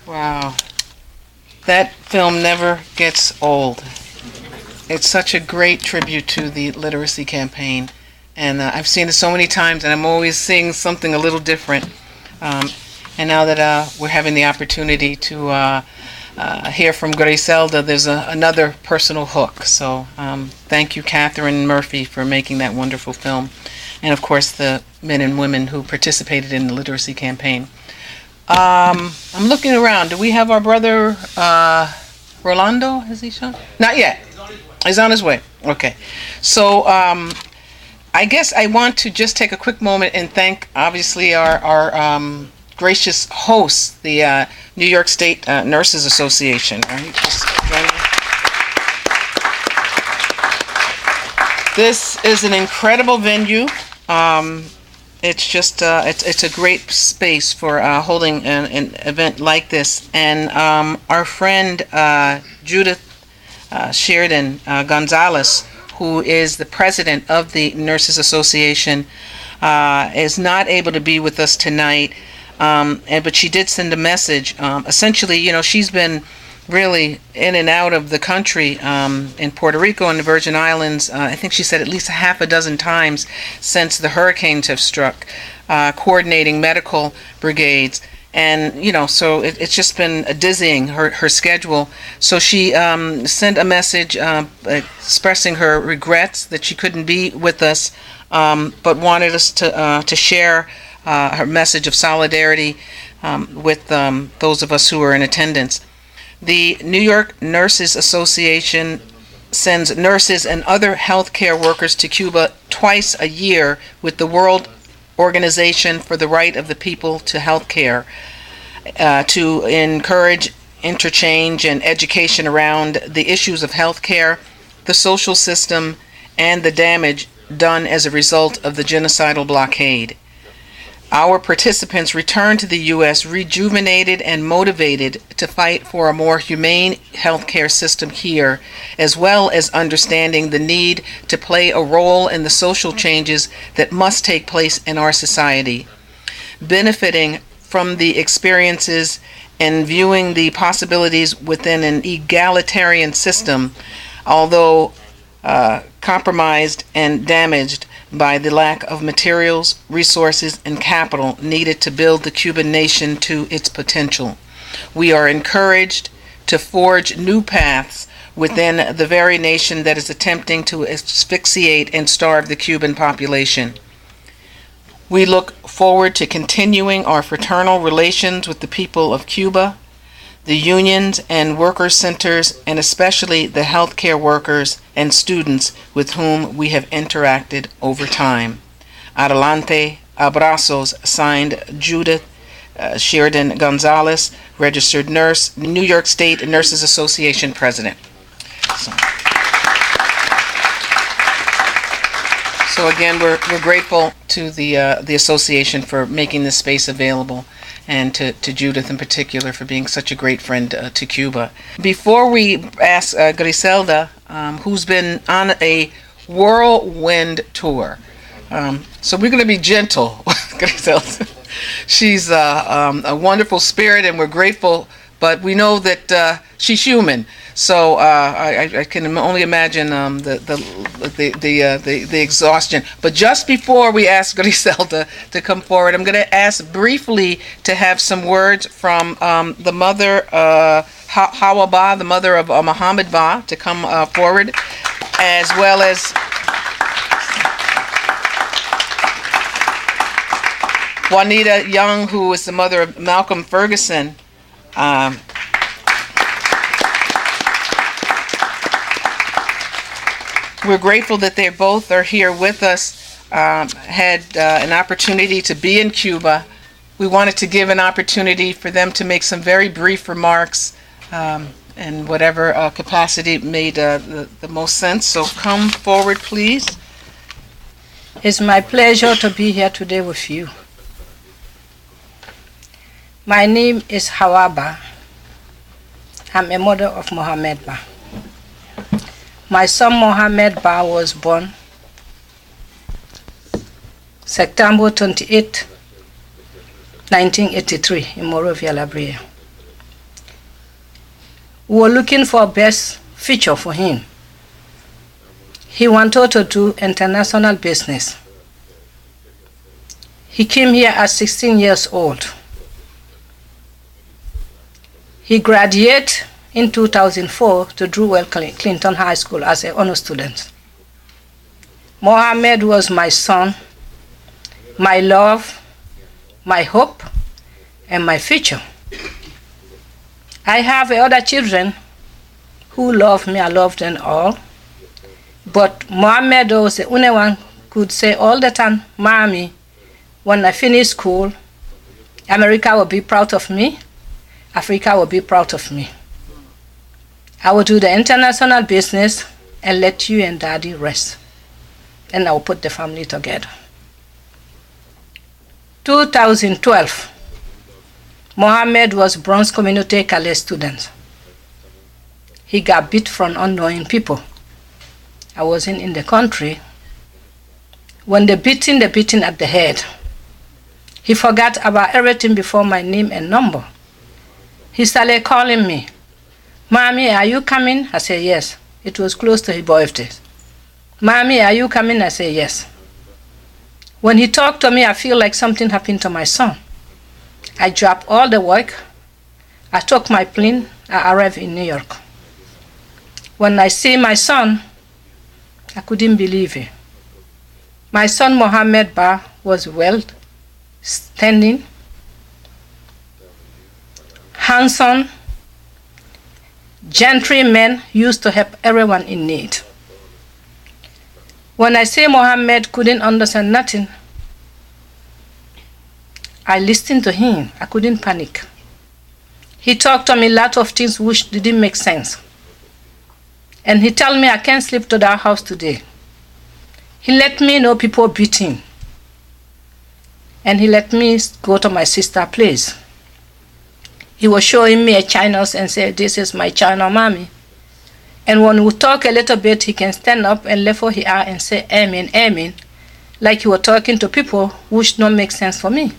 Wow. That film never gets old. It's such a great tribute to the literacy campaign. And I've seen it so many times, and I'm always seeing something a little different. Um, and now that we're having the opportunity to hear from Griselda, there's another personal hook. So thank you, Catherine Murphy, for making that wonderful film. And of course, the men and women who participated in the literacy campaign. I'm looking around. Do we have our brother Rolando? Has he shown? Not yet. He's on his way. Okay. So I guess I want to just take a quick moment and thank, obviously, our gracious hosts, the New York State Nurses Association. Right? Just join me. This is an incredible venue. It's just it's a great space for holding an event like this. And our friend Judith Sheridan Gonzalez, who is the president of the Nurses Association, is not able to be with us tonight. But she did send a message. Essentially, she's been really in and out of the country, in Puerto Rico and the Virgin Islands. I think she said at least a half a dozen times since the hurricanes have struck, coordinating medical brigades. And, so it's just been dizzying, her schedule. So she sent a message expressing her regrets that she couldn't be with us, but wanted us to share her message of solidarity with those of us who are in attendance. The New York Nurses Association sends nurses and other healthcare workers to Cuba twice a year with the World Organization for the Right of the People to Healthcare to encourage interchange and education around the issues of healthcare, the social system, and the damage done as a result of the genocidal blockade. Our participants returned to the U.S. rejuvenated and motivated to fight for a more humane healthcare system here, as well as understanding the need to play a role in the social changes that must take place in our society. Benefiting from the experiences and viewing the possibilities within an egalitarian system, although compromised and damaged by the lack of materials, resources, and capital needed to build the Cuban nation to its potential. We are encouraged to forge new paths within the very nation that is attempting to asphyxiate and starve the Cuban population. We look forward to continuing our fraternal relations with the people of Cuba, the unions and worker centers, and especially the healthcare workers and students with whom we have interacted over time. Adelante, abrazos, signed Judith Sheridan Gonzalez, registered nurse, New York State Nurses Association president. So again, we're grateful to the association for making this space available, and to Judith in particular for being such a great friend to Cuba. Before we ask Griselda, who's been on a whirlwind tour, so we're going to be gentle with Griselda. She's a wonderful spirit, and we're grateful, but we know that she's human. So I can only imagine the exhaustion. But just before we ask Griselda to come forward, I'm going to ask briefly to have some words from the mother, Hawa Ba, the mother of Muhammad Ba, to come forward, as well as Juanita Young, who is the mother of Malcolm Ferguson. We're grateful that they both are here with us, had an opportunity to be in Cuba. We wanted to give an opportunity for them to make some very brief remarks in whatever capacity made the most sense. So come forward, please. It's my pleasure to be here today with you. My name is Hawa Ba. I'm a mother of Mohammed Ba. My son Mohammed Ba was born September 28, 1983 in Monrovia, La Brea. We were looking for best future for him. He wanted to do international business. He came here at 16 years old. He graduated in 2004 to Drewell Clinton High School as an honor student. Mohammed was my son, my love, my hope, and my future. I have other children who love me. I love them all. But Mohammed was the only one who could say all the time, Mommy, when I finish school, America will be proud of me. Africa will be proud of me. I will do the international business and let you and Daddy rest. And I will put the family together. 2012, Mohammed was Bronx Community College student. He got beat from unknown people. I wasn't in the country. When the beating at the head, he forgot about everything before my name and number. He started calling me, Mommy, are you coming? I said, yes. It was close to his birthday. Mommy, are you coming? I said, yes. When he talked to me, I feel like something happened to my son. I dropped all the work. I took my plane. I arrived in New York. When I see my son, I couldn't believe it. My son Mohammed Ba was well standing, handsome, gentleman, used to help everyone in need. When I say Mohammed couldn't understand nothing, I listened to him. I couldn't panic. He talked to me a lot of things which didn't make sense. And he told me I can't sleep to that house today. He let me know people beat him. And he let me go to my sister's place. He was showing me a china and said, this is my china, Mommy. And when we talk a little bit, he can stand up and lift his eye and say, Amen, Amen, like he was talking to people which don't make sense for me.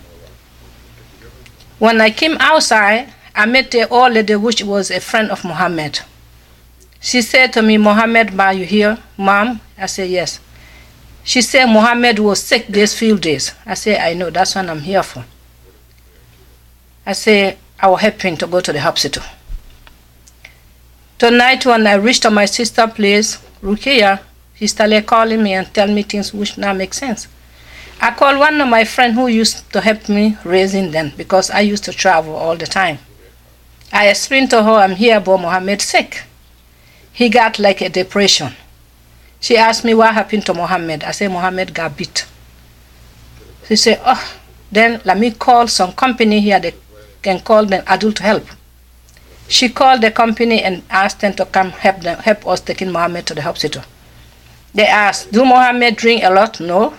When I came outside, I met the old lady which was a friend of Mohammed. She said to me, Mohammed, are you here? Mom? I said, yes. She said, Mohammed was sick these few days. I said, I know, that's what I'm here for. I said, I will help him to go to the hospital. Tonight when I reached to my sister's place, Rukia, he started calling me and telling me things which now make sense. I called one of my friends who used to help me raising them because I used to travel all the time. I explained to her, I'm here, but Mohammed sick. He got like a depression. She asked me what happened to Mohammed. I said, Mohammed got beat. She said, oh, then let me call some company here. They can call them adult help. She called the company and asked them to come help us taking Mohammed to the hospital. They asked, do Mohammed drink a lot? No.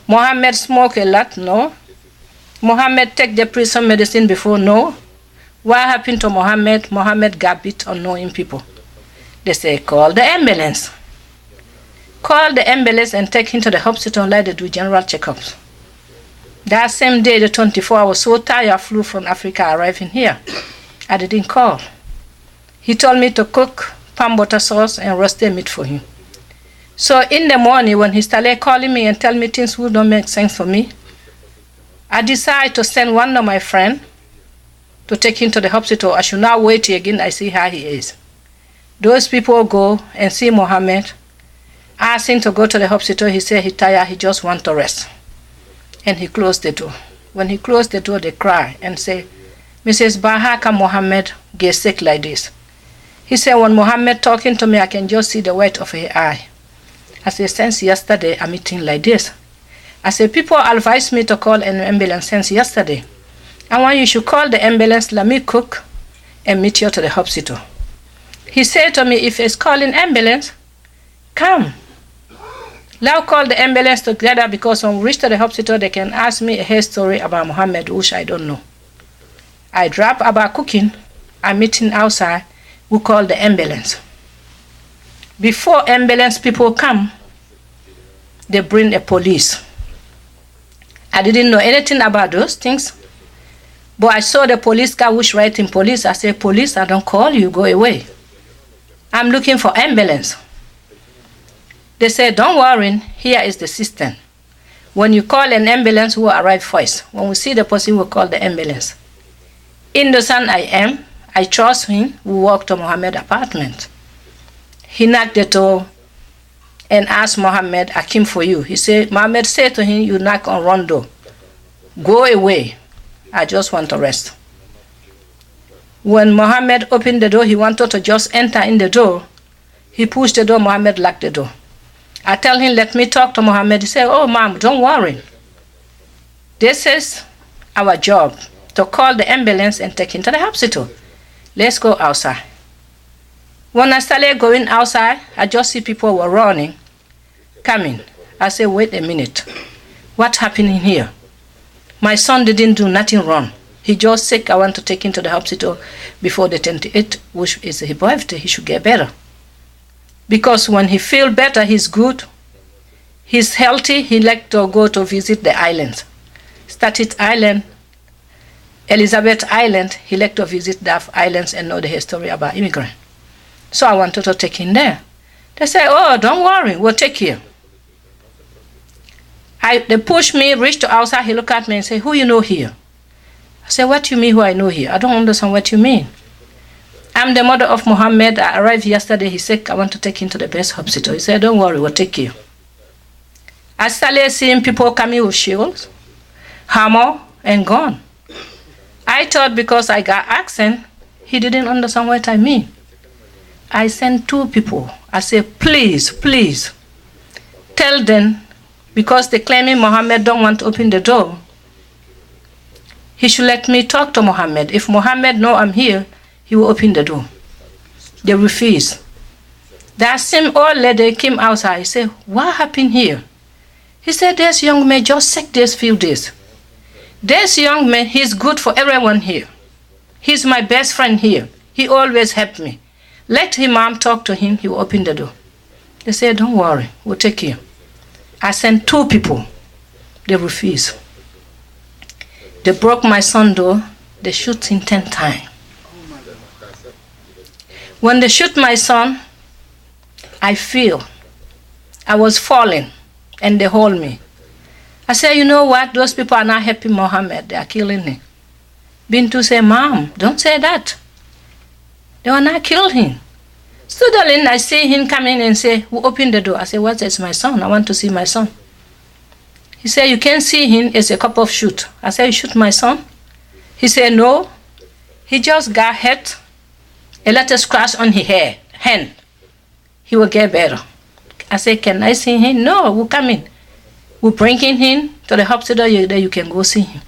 Mohammed smoke a lot? No. Mohammed take the prison medicine before? No. What happened to Mohammed? Mohammed got beat unknowing people. They say, call the ambulance. Call the ambulance and take him to the hospital and let them do general checkups. That same day, the 24th, I was so tired, I flew from Africa, arriving here. I didn't call. He told me to cook palm butter sauce and roasted meat for him. So in the morning, when he started calling me and telling me things who don't make sense for me, I decided to send one of my friends to take him to the hospital. I should not wait again. I see how he is. Those people go and see Mohammed, ask him to go to the hospital. He said he's tired, he just wants to rest. And he closed the door. When he closed the door, they cry and say, Mrs. Ba, how can Mohammed get sick like this? He said, when Mohammed talking to me, I can just see the white of her eye. I said, since yesterday, I'm eating like this. I said, people advised me to call an ambulance since yesterday. And when you should call the ambulance, let me cook and meet you to the hospital. He said to me, if it's calling ambulance, come. Now call the ambulance together because when we reach to the hospital, they can ask me a story about Mohammed, which I don't know. I drop about cooking. I'm meeting outside. We call the ambulance. Before ambulance people come, they bring a police. I didn't know anything about those things. But I saw the police car which writing police. I said, police, I don't call you, go away. I'm looking for ambulance. They said, don't worry, here is the system. When you call an ambulance, we'll arrive first. When we see the person, we'll call the ambulance. Innocent I am, I trust him, we walk to Mohammed's apartment. He knocked the door and asked Mohammed, I came for you. He said, Mohammed said to him, you knock on wrong door. Go away. I just want to rest. When Mohammed opened the door, he wanted to just enter in the door. He pushed the door, Mohammed locked the door. I tell him, let me talk to Mohammed. He said, oh, mom, don't worry. This is our job, to call the ambulance and take him to the hospital. Let's go outside. When I started going outside, I just see people were running, coming. I said, wait a minute. What's happening here? My son didn't do nothing wrong. He just sick. I want to take him to the hospital before the 28th, which is his birthday. He should get better. Because when he feel better, he's good. He's healthy. He like to go to visit the islands. Staten Island, Elizabeth Island. He like to visit the islands and know the history about immigrants. So I wanted to take him there. They say, oh, don't worry, we'll take you. They push me, reach to outside. He look at me and say, who you know here? I said, what you mean who I know here? I don't understand what you mean. I'm the mother of Mohammed. I arrived yesterday. He's sick. I want to take him to the best hospital. He said, don't worry, we'll take you. I started seeing people coming with shields, hammer, and gun. I thought because I got accent, he didn't understand what I mean. I sent 2 people. I said, please, please, tell them, because they claiming Mohammed don't want to open the door, he should let me talk to Mohammed. If Mohammed know I'm here, he will open the door. They refuse. That same old lady came outside. He said, what happened here? He said, this young man just sick this few days. This young man, he's good for everyone here. He's my best friend here. He always helped me. Let him, mom, talk to him. He will open the door. They said, don't worry, we'll take you. I sent 2 people. They refused. They broke my son's door. They shoot him 10 times. When they shoot my son, I feel I was falling, and they hold me. I said, you know what? Those people are not helping Mohammed. They are killing him. Bintu said, Mom, don't say that. They will not kill him. Suddenly, I see him come in and say, who opened the door? I said, what is my son? I want to see my son. He said, you can't see him. It's a cup of shoot. I said, you shoot my son? He said, no. He just got hit. A little scratch on his hand. He will get better. I said, can I see him? No, we'll come in. We'll bring him to the hospital. There you can go see him.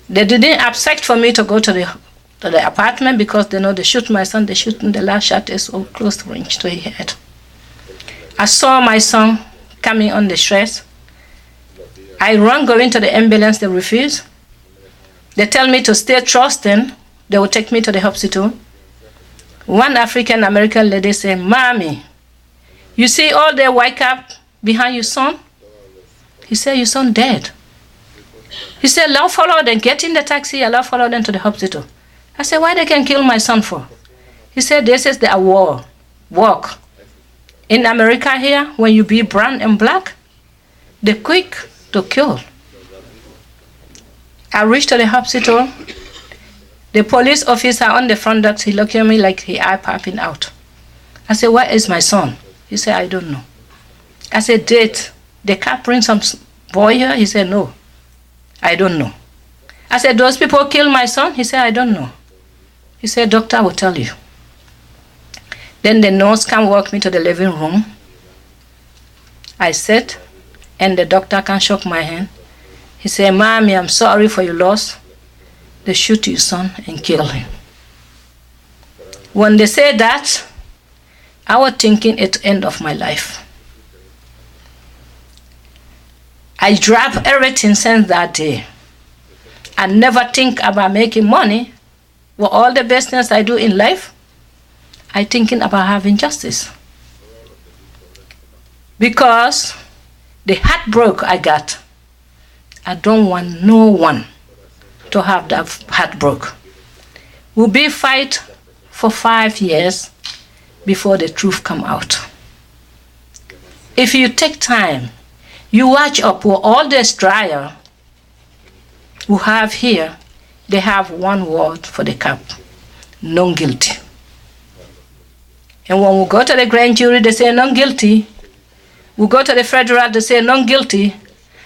They didn't accept for me to go to the apartment because they know they shoot my son. They shoot him. The last shot is so close range to his head. I saw my son coming on the stress. I run going to the ambulance. They refuse. They tell me to stay trusting. They will take me to the hospital. One African American lady said, Mommy, you see all the white cap behind your son? He said, your son dead. He said, I'll follow them. Get in the taxi. I'll follow them to the hospital. I said, why they can kill my son for? He said, this is the war. Walk. In America here, when you be brown and black, they're quick to kill. I reached to the hospital. The police officer on the front desk, he looked at me like his eye popping out. I said, where is my son? He said, I don't know. I said, did the cop bring some boy here? He said, no, I don't know. I said, those people kill my son? He said, I don't know. He said, doctor will tell you. Then the nurse can walk me to the living room. I sit, and the doctor can shake my hand. He said, Mommy, I'm sorry for your loss. They shoot your son and kill him. When they said that, I was thinking it's the end of my life. I dropped everything since that day. I never think about making money. With all the business I do in life, I thinking about having justice. Because the heartbreak I got, I don't want no one to have that heartbreak. We'll be fight for 5 years before the truth come out. If you take time, you watch up for all this trial we have here, they have one word for the cap, non guilty. And when we go to the grand jury, they say non guilty. We go to the federal, they say non guilty.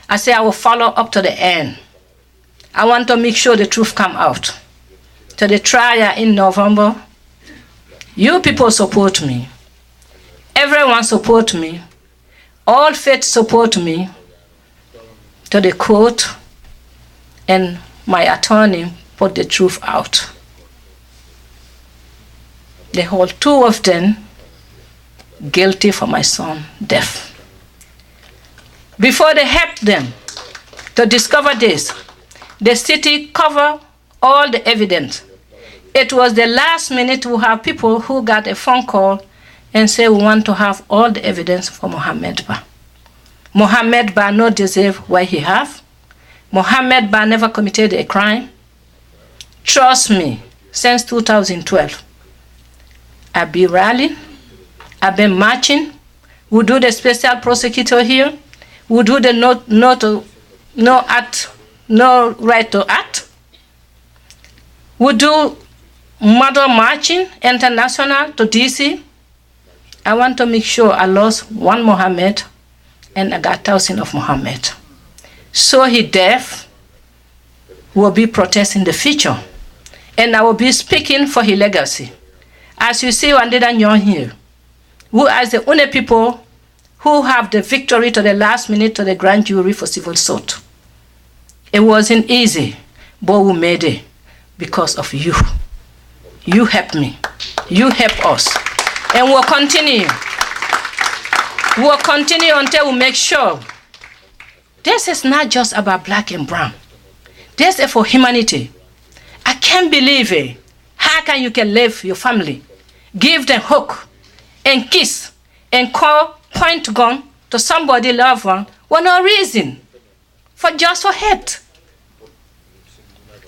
I say I will follow up to the end. I want to make sure the truth come out. To the trial in November, you people support me. Everyone support me. All faith support me. To the court, and my attorney put the truth out. They hold 2 of them guilty for my son's death. Before they helped them to discover this, the city covered all the evidence. It was the last minute we have people who got a phone call and say we want to have all the evidence for Mohammed Ba. Mohammed Ba no deserve what he have. Mohammed Ba never committed a crime. Trust me, since 2012, I've been rallying, I've been marching. We do the special prosecutor here. We do the no right to act. We do mother marching international to DC. I want to make sure I lost one Mohammed and I got 1,000 of Mohammed. So he deaf will be protesting in the future. And I will be speaking for his legacy. As you see, Wandida Nyon here, who are the only people who have the victory to the last minute to the grand jury for civil suit. It wasn't easy, but we made it because of you. You helped me. You helped us. And we'll continue. We'll continue until we make sure this is not just about black and brown. This is for humanity. I can't believe it. How can you live your family, give them hook and kiss and call point gun to somebody loved one for no reason, for hate?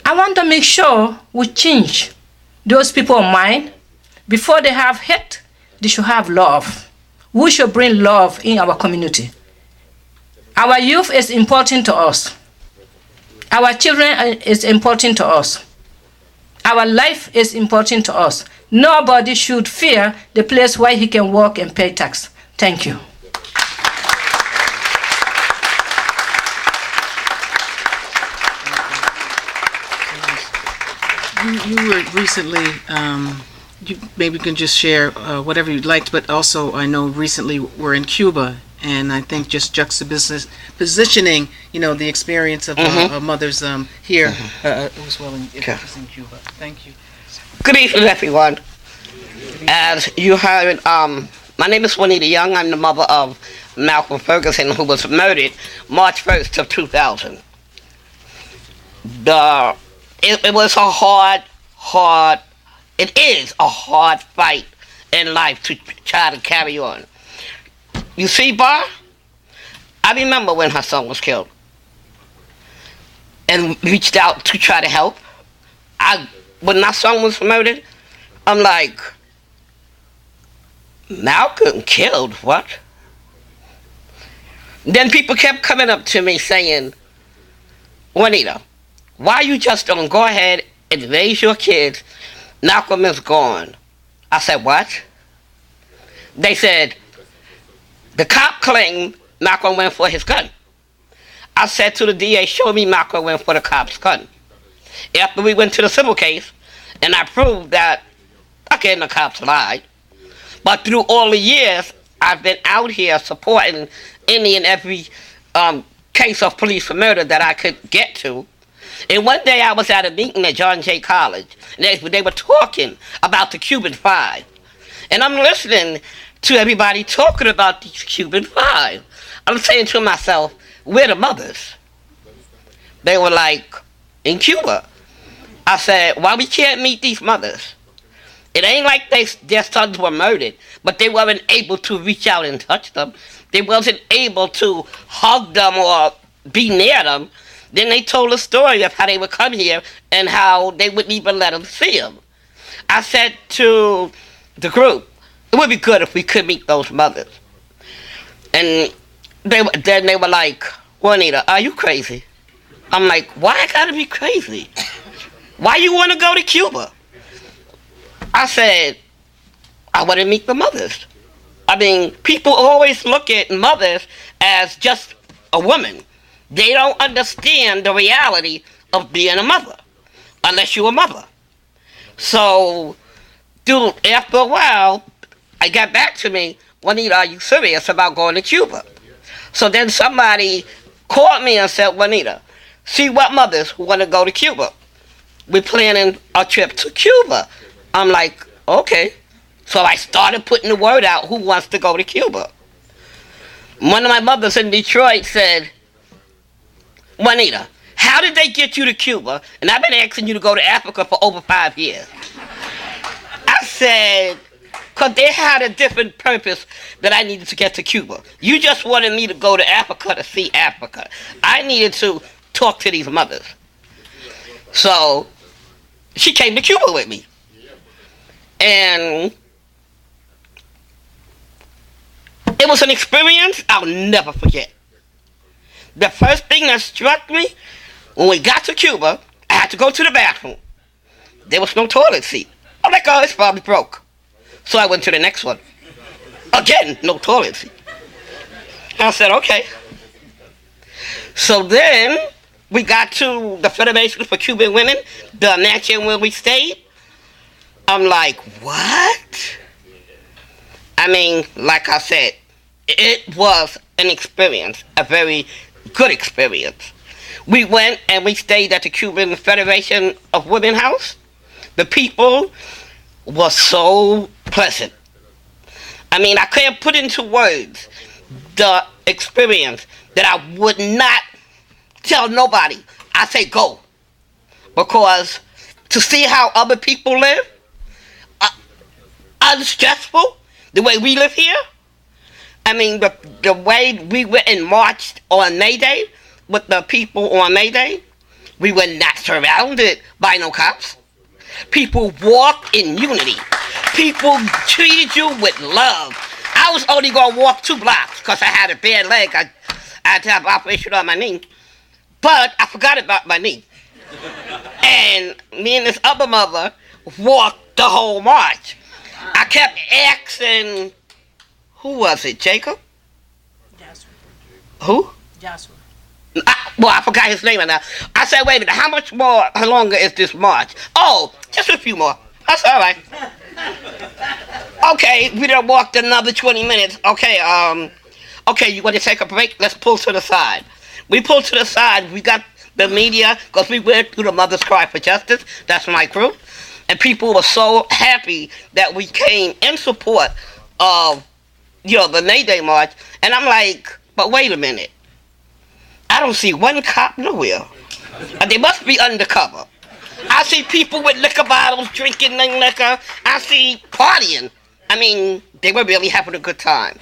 I want to make sure we change those people's mind. Before they have hate, they should have love. We should bring love in our community. Our youth is important to us. Our children is important to us. Our life is important to us. Nobody should fear the place where he can work and pay tax. Thank you. You were recently, you maybe can just share whatever you'd like, but also I know recently we're in Cuba, and I think just positioning, the experience of a mother's here as well in Cuba. Thank you. Good evening, everyone. As you heard, my name is Juanita Young. I'm the mother of Malcolm Ferguson, who was murdered March 1st of 2000. It was it is a hard fight in life to try to carry on. You see, Bar, I remember when her son was killed and reached out to try to help. When my son was murdered, I'm like, Malcolm killed, what? Then people kept coming up to me saying, Juanita, why you just don't go ahead and raise your kids? Malcolm is gone. I said, what? They said, the cop claimed Malcolm went for his gun. I said to the DA, show me Malcolm went for the cop's gun. After we went to the civil case, and I proved that, again, the cops lied. But through all the years, I've been out here supporting any and every case of police for murder that I could get to. And one day I was at a meeting at John Jay College, and they were talking about the Cuban Five. And I'm listening to everybody talking about these Cuban Five. I'm saying to myself, where the mothers? They were like, in Cuba. I said, why we can't meet these mothers? It ain't like their sons were murdered, but they weren't able to reach out and touch them. They wasn't able to hug them or be near them. Then they told a story of how they would come here and how they wouldn't even let them see them. I said to the group, it would be good if we could meet those mothers. And then they were like, Juanita, are you crazy? I'm like, why I gotta be crazy? Why you want to go to Cuba? I said, I want to meet the mothers. I mean, people always look at mothers as just a woman. They don't understand the reality of being a mother, unless you're a mother. So, dude, after a while, I got back to me, Juanita, are you serious about going to Cuba? So then somebody called me and said, Juanita, see what mothers who want to go to Cuba. We're planning a trip to Cuba. I'm like, okay. So I started putting the word out, who wants to go to Cuba? One of my mothers in Detroit said, Juanita, how did they get you to Cuba? And I've been asking you to go to Africa for over 5 years. I said, because they had a different purpose that I needed to get to Cuba. You just wanted me to go to Africa to see Africa. I needed to talk to these mothers. So she came to Cuba with me. And it was an experience I'll never forget. The first thing that struck me, when we got to Cuba, I had to go to the bathroom. There was no toilet seat. I'm like, oh, it's probably broke. So I went to the next one. Again, no toilet seat. I said, okay. So then we got to the Federation for Cuban Women, the mansion where we stayed. I'm like, what? I mean, like I said, it was an experience, a very good experience. We went and we stayed at the Cuban Federation of Women House. The people were so pleasant. I mean, I can't put into words the experience that I would not tell nobody. I say go. Because to see how other people live, unstressful, the way we live here. I mean, the way we went and marched on May Day with the people on May Day, we were not surrounded by no cops. People walked in unity. People treated you with love. I was only going to walk 2 blocks because I had a bad leg. I had to have an operation on my knee. But I forgot about my knee. And me and this other mother walked the whole march. I kept asking, who was it, Jacob? Joshua. Who? Joshua. I forgot his name right now. I said, wait a minute, how longer is this march? Oh, just a few more. That's all right. Okay, we done walked another 20 minutes. Okay, you want to take a break? Let's pull to the side. We pulled to the side. We got the media, because we went through the Mother's Cry for Justice. That's my group. And people were so happy that we came in support of, the May Day March. And I'm like, but wait a minute. I don't see one cop nowhere. They must be undercover. I see people with liquor bottles drinking their liquor. I see partying. I mean, they were really having a good time.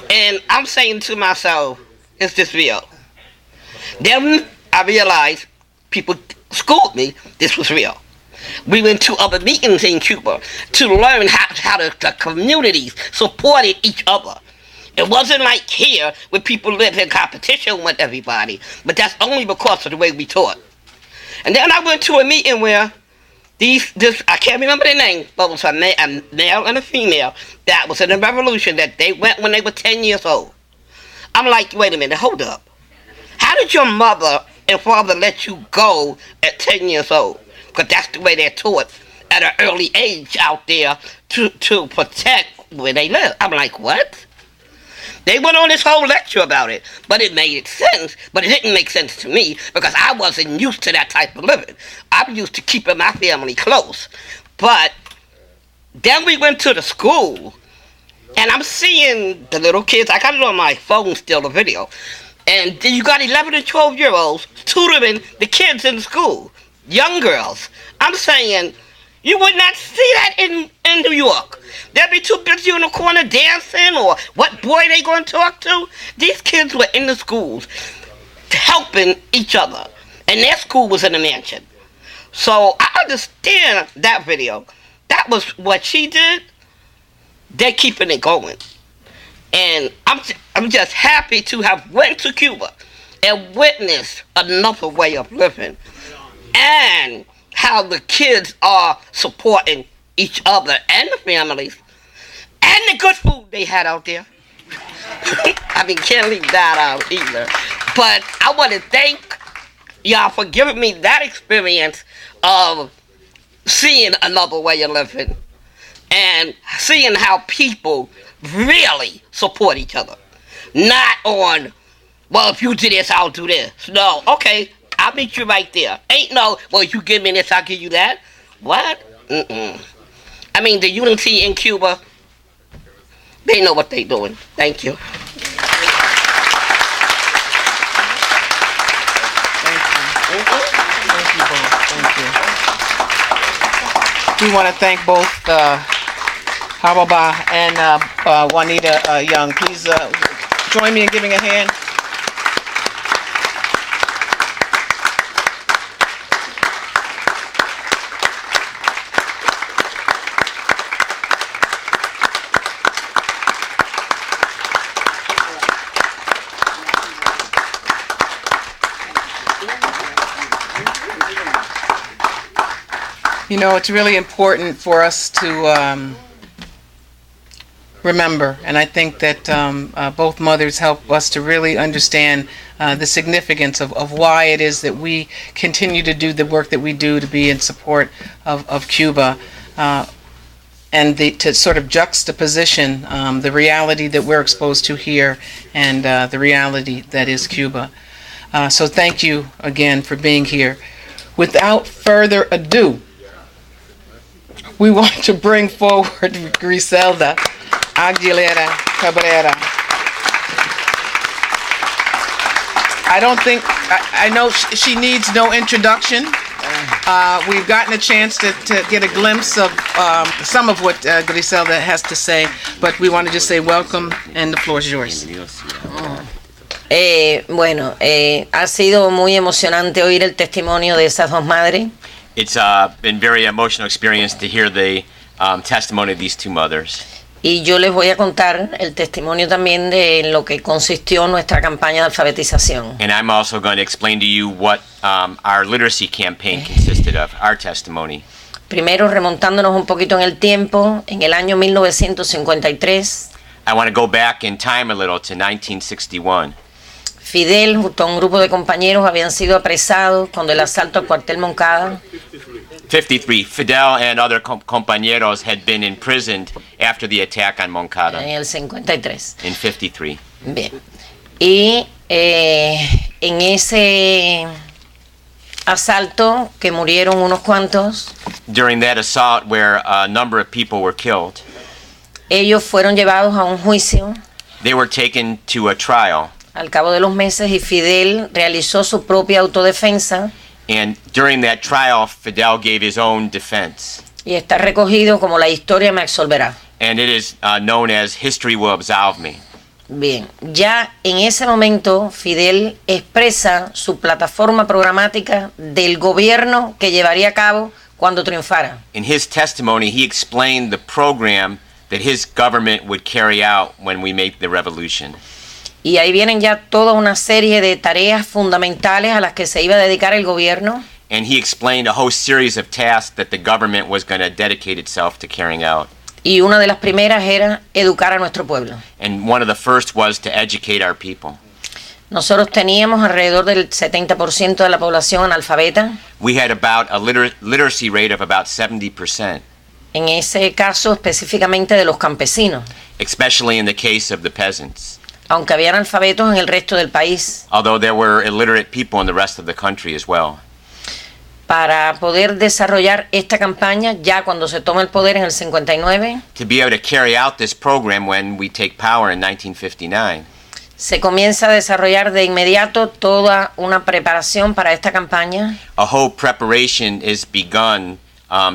And I'm saying to myself, is this real? Then I realized people schooled me this was real. We went to other meetings in Cuba to learn how the communities supported each other. It wasn't like here where people live in competition with everybody, but that's only because of the way we taught. And then I went to a meeting where I can't remember their name, but it was a male and a female that was in the revolution that they went when they were 10 years old. I'm like, wait a minute, hold up. How did your mother and father let you go at 10 years old? Because that's the way they're taught at an early age out there to protect where they live. I'm like, what? They went on this whole lecture about it, but it made sense, but it didn't make sense to me because I wasn't used to that type of living. I'm used to keeping my family close. But then we went to the school, and I'm seeing the little kids. I got it on my phone still, the video. And then you got 11 and 12-year-olds tutoring the kids in school, young girls. I'm saying, you would not see that in New York. They'd be too busy in the corner dancing or what boy they going to talk to. These kids were in the schools helping each other. And their school was in a mansion. So I understand that video. That was what she did. They're keeping it going. And I'm just happy to have went to Cuba and witnessed another way of living. And how the kids are supporting each other and the families. And the good food they had out there. I mean, can't leave that out either. But I want to thank y'all for giving me that experience of seeing another way of living and seeing how people really support each other. Not on, well, if you do this, I'll do this. No, okay, I'll meet you right there. Ain't no, well, you give me this, I'll give you that. What? Mm-mm. I mean, the unity in Cuba, they know what they're doing. Thank you. We want to thank both Hababa and Juanita Young. Please join me in giving a hand. You know, it's really important for us to remember, and I think that both mothers help us to really understand the significance of why it is that we continue to do the work that we do to be in support of Cuba, and to sort of juxtaposition the reality that we're exposed to here and the reality that is Cuba. So thank you again for being here. Without further ado, we want to bring forward Griselda Aguilera Cabrera. I don't think, I know she needs no introduction. We've gotten a chance to get a glimpse of some of what Griselda has to say, but we want to just say welcome and the floor is yours. Bueno, ha sido muy emocionante oír el testimonio de esas dos madres. It's been very emotional experience to hear the testimony of these two mothers. Y yo les voy a contar el testimonio también de lo que consistió nuestra campaña de alfabetización. And I'm also going to explain to you what our literacy campaign consisted of, our testimony. Primero, remontándonos un poquito en el tiempo, en el año 1953, I want to go back in time a little to 1961. Fidel, junto a un grupo de compañeros, habían sido apresados cuando el asalto al cuartel Moncada. 53. Fidel and other compañeros had been imprisoned after the attack on Moncada En el 53. in 53. Bien. Y en ese asalto, que murieron unos cuantos, During that assault where a number of people were killed, ellos fueron llevados a un juicio they were taken to a trial. al cabo de los meses y Fidel realizó su propia autodefensa. And during that trial, Fidel gave his own defense. Y está recogido como La historia me absolverá. And it is known as History Will Absolve Me. Bien, ya en ese momento Fidel expresa su plataforma programática del gobierno que llevaría a cabo cuando triunfara. In his testimony, he explained the program that his government would carry out when we make the revolution. Y ahí vienen ya toda una serie de tareas fundamentales a las que se iba a dedicar el gobierno. And he explained a whole series of tasks that the government was going to dedicate itself to carrying out. Y una de las primeras era educar a nuestro pueblo. And one of the first was to educate our people. Nosotros teníamos alrededor del 70% de la población analfabeta. We had about a literacy rate of about 70%, En ese caso específicamente de los campesinos, especially in the case of the peasants. aunque había analfabetos en el resto del país. Although there were illiterate people in the rest of the country as well. Para poder desarrollar esta campaña, ya cuando se toma el poder en el 59, To be able to carry out this program when we take power in 1959, se comienza a desarrollar de inmediato toda una preparación para esta campaña. a whole preparation is begun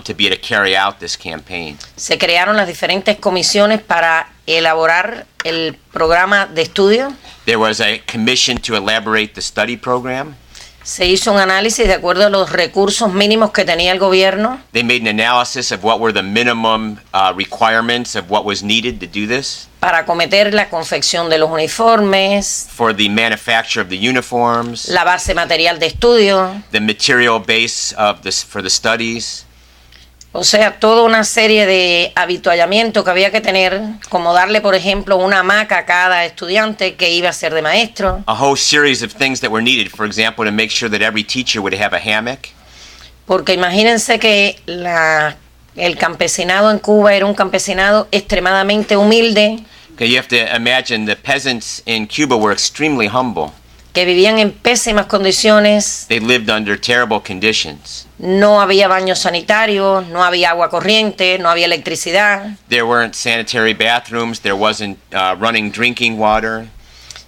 to be able to carry out this campaign. Se crearon las diferentes comisiones para elaborar el programa de estudio. There was a commission to elaborate the study program. Se hizo un análisis de acuerdo a los recursos mínimos que tenía el gobierno. They made an analysis of what were the minimum requirements of what was needed to do this. Para acometer la confección de los uniformes, For the manufacture of the uniforms, la base material de estudio, the material base of this for the studies. o sea, toda una serie de habituallamiento que había que tener, como darle, por ejemplo, una hamaca a cada estudiante que iba a ser de maestro, A whole series of things that were needed. For example, to make sure that every teacher would have a hammock. porque imagínense que el campesinado en Cuba era un campesinado extremadamente humilde, Okay, you have to imagine the peasants in Cuba were extremely humble. que vivían en pésimas condiciones, They lived under terrible conditions. no había baños sanitarios, no había agua corriente, no había electricidad. There weren't sanitary bathrooms. There wasn't running drinking water.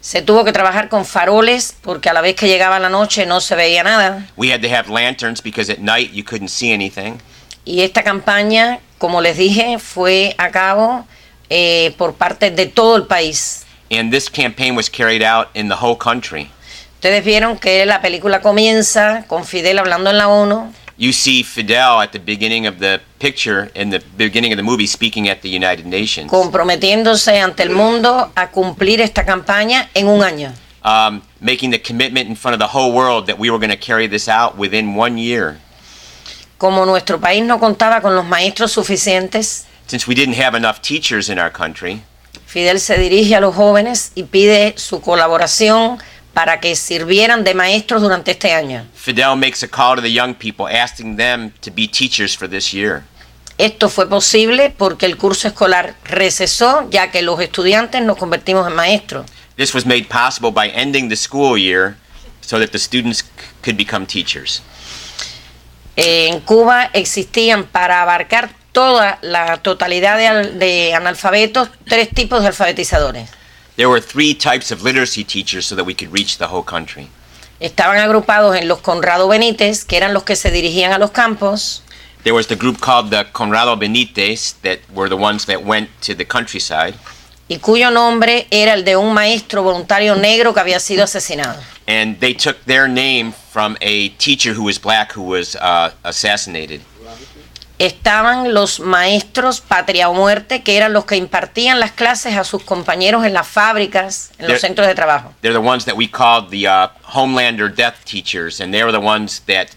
Se tuvo que trabajar con faroles porque a la vez que llegaba la noche no se veía nada. We had to have lanterns because at night you couldn't see anything. Y esta campaña, como les dije, fue a cabo por parte de todo el país. And this campaign was carried out in the whole country. Ustedes vieron que la película comienza con Fidel hablando en la ONU, You see Fidel at the beginning of the picture, in the beginning of the movie, speaking at the United Nations, comprometiéndose ante el mundo a cumplir esta campaña en un año. making the commitment in front of the whole world that we were going to carry this out within 1 year. Como nuestro país no contaba con los maestros suficientes, Since we didn't have enough teachers in our country, Fidel se dirige a los jóvenes y pide su colaboración para que sirvieran de maestros durante este año. Fidel makes a call to the young people, asking them to be teachers for this year. Esto fue posible porque el curso escolar recesó, ya que los estudiantes nos convertimos en maestros. This was made possible by ending the school year so that the students could become teachers. En Cuba existían, para abarcar toda la totalidad de analfabetos, 3 tipos de alfabetizadores. There were 3 types of literacy teachers so that we could reach the whole country. Estaban agrupados en los Conrado Benítez, que eran los que se dirigían a los campos. There was the group called the Conrado Benítez that were the ones that went to the countryside, Y cuyo nombre era el de un maestro voluntario negro que había sido asesinado. and they took their name from a teacher who was black who was assassinated. Estaban los maestros patria o muerte, que eran los que impartían las clases a sus compañeros en las fábricas, en los centros de trabajo. They're the ones that we called the Homelander death teachers, and they were the ones that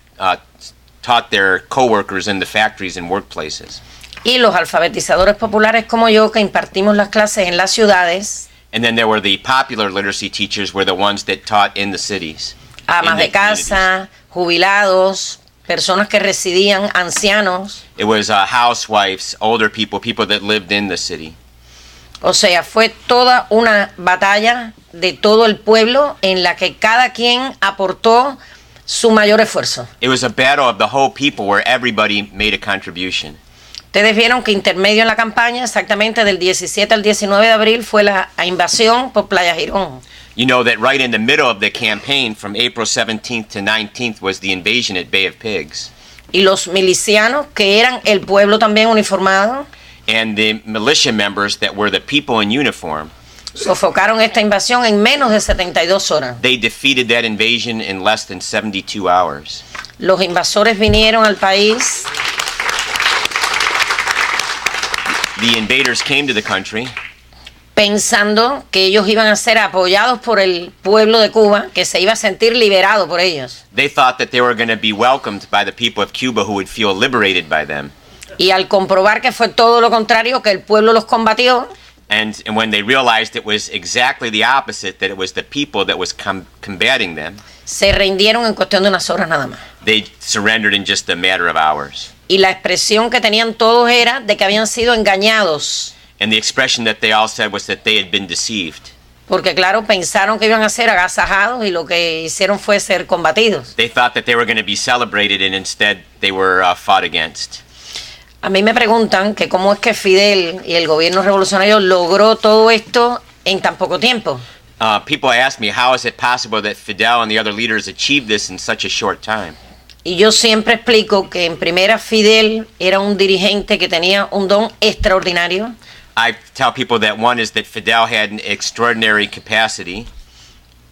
taught their coworkers in the factories and workplaces. Y los alfabetizadores populares como yo, que impartimos las clases en las ciudades, And then there were the popular literacy teachers, were the ones that taught in the cities. amas in the de casa, jubilados, personas que residían, ancianos. It was housewives, older people, people that lived in the city. O sea, fue toda una batalla de todo el pueblo en la que cada quien aportó su mayor esfuerzo. It was a battle of the whole people where everybody made a contribution. Ustedes vieron que intermedio en la campaña, exactamente del 17 al 19 de abril, fue la invasión por Playa Girón. You know that right in the middle of the campaign, from April 17th to 19th, was the invasion at Bay of Pigs. Y los milicianos, que eran el pueblo también uniformado, And the militia members that were the people in uniform, sofocaron esta invasión en menos de 72 horas. they defeated that invasion in less than 72 hours. Los invasores vinieron al país, The invaders came to the country pensando que ellos iban a ser apoyados por el pueblo de Cuba, que se iba a sentir liberado por ellos. They thought that they were going to be welcomed by the people of Cuba who would feel liberated by them. Y al comprobar que fue todo lo contrario, que el pueblo los combatió, And when they realized it was exactly the opposite, that it was the people that was combating them, se rindieron en cuestión de unas horas nada más. they surrendered in just a matter of hours. Y la expresión que tenían todos era de que habían sido engañados. And the expression that they all said was that they had been deceived. Porque claro, pensaron que iban a ser agasajados y lo que hicieron fue ser combatidos. They thought that they were going to be celebrated, and instead they were fought against. A mí me preguntan que cómo es que Fidel y el gobierno revolucionario logró todo esto en tan poco tiempo. People ask me, how is it possible that Fidel and the other leaders achieved this in such a short time? Y yo siempre explico que en primera Fidel era un dirigente que tenía un don extraordinario. I tell people that one is that Fidel had an extraordinary capacity.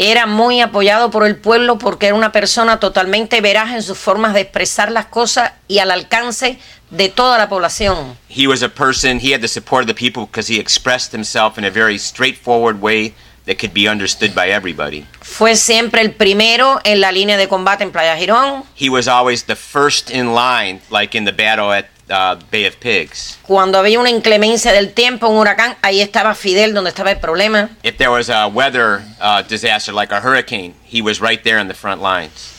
Era muy apoyado por el pueblo porque era una persona totalmente veraz en sus formas de expresar las cosas y al alcance de toda la población. He was a person, he had the support of the people because he expressed himself in a very straightforward way that could be understood by everybody. Fue siempre el primero en la línea de combate en Playa Girón. He was always the first in line, like in the battle at Bay of Pigs. Cuando había una inclemencia del tiempo, un huracán, ahí estaba Fidel donde estaba el problema. If there was a weather disaster like a hurricane, he was right there in the front lines.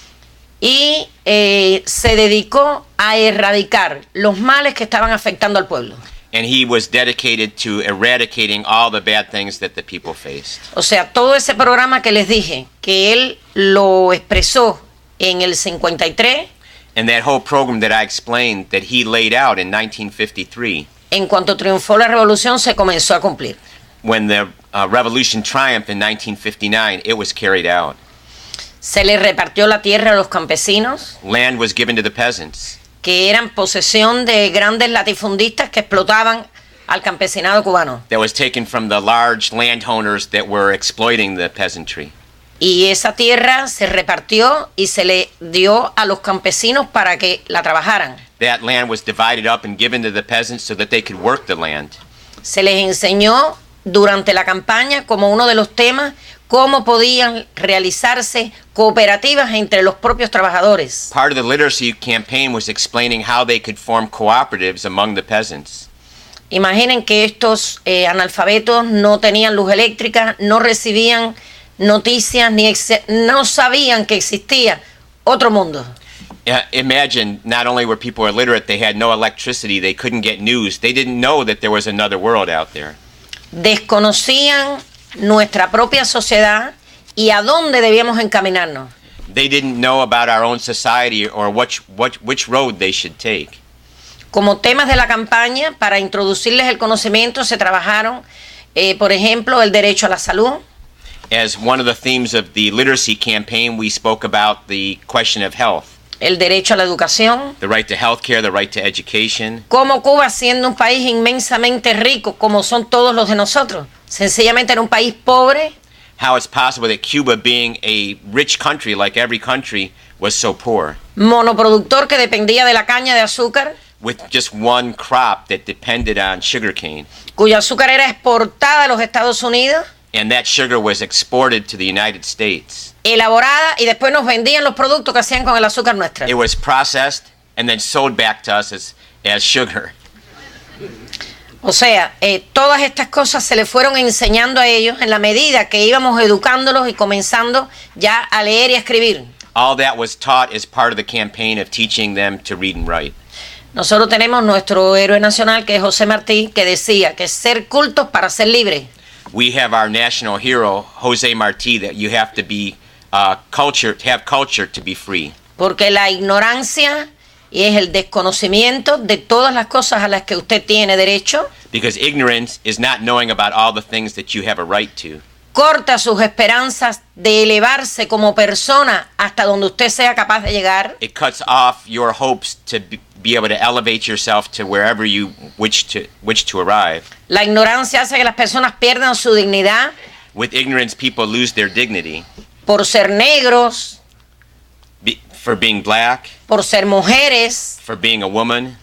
Y se dedicó a erradicar los males que estaban afectando al pueblo. And he was dedicated to eradicating all the bad things that the people faced. O sea, todo ese programa que les dije, que él lo expresó en el 53, And that whole program that I explained that he laid out in 1953, en cuanto triunfó la revolución, se comenzó a cumplir. when the revolution triumphed in 1959, it was carried out. Se les repartió la tierra a los campesinos, Land was given to the peasants. que eran posesión de grandes latifundistas que explotaban al campesinado cubano. That was taken from the large landowners that were exploiting the peasantry. Y esa tierra se repartió y se le dio a los campesinos para que la trabajaran. That land was divided up and given to the peasants so that they could work the land. Se les enseñó durante la campaña como uno de los temas cómo podían realizarse cooperativas entre los propios trabajadores. Part of the literacy campaign was explaining how they could form cooperatives among the peasants. Imaginen que estos analfabetos no tenían luz eléctrica, no recibían noticias, no sabían que existía otro mundo. Imagine, not only were people illiterate, they had no electricity, they couldn't get news, they didn't know that there was another world out there. Desconocían nuestra propia sociedad y a dónde debíamos encaminarnos. They didn't know about our own society or which road they should take. Como temas de la campaña, para introducirles el conocimiento, se trabajaron, por ejemplo, el derecho a la salud. As one of the themes of the literacy campaign, we spoke about the question of health. El derecho a la educación. The right to health care, the right to education. Como Cuba, siendo un país inmensamente rico, como son todos los de nosotros, sencillamente era un país pobre. How it's possible that Cuba, being a rich country like every country, was so poor. Monoproductor que dependía de la caña de azúcar. With just one crop that depended on sugarcane. Cuyo azúcar era exportada a los Estados Unidos. And that sugar was exported to the United States. Elaborada y después nos vendían los productos que hacían con el azúcar nuestra. It was processed and then sold back to us as sugar. O sea, todas estas cosas se le fueron enseñando a ellos en la medida que íbamos educándolos y comenzando ya a leer y a escribir. All that was taught as part of the campaign of teaching them to read and write. Nosotros tenemos nuestro héroe nacional, que es José Martí, que decía que ser cultos para ser libres. We have our national hero, Jose Marti, that you have to be culture to be free. Porque la ignorancia es el desconocimiento de todas las cosas a las que usted tiene derecho. Because ignorance is not knowing about all the things that you have a right to. Corta sus esperanzas de elevarse como persona hasta donde usted sea capaz de llegar. It cuts off your hopes to be able to elevate yourself to wherever you wish to arrive. La ignorancia hace que las personas pierdan su dignidad. With ignorance, people lose their dignity. Por ser negros, For being black, por ser mujeres. for being a woman.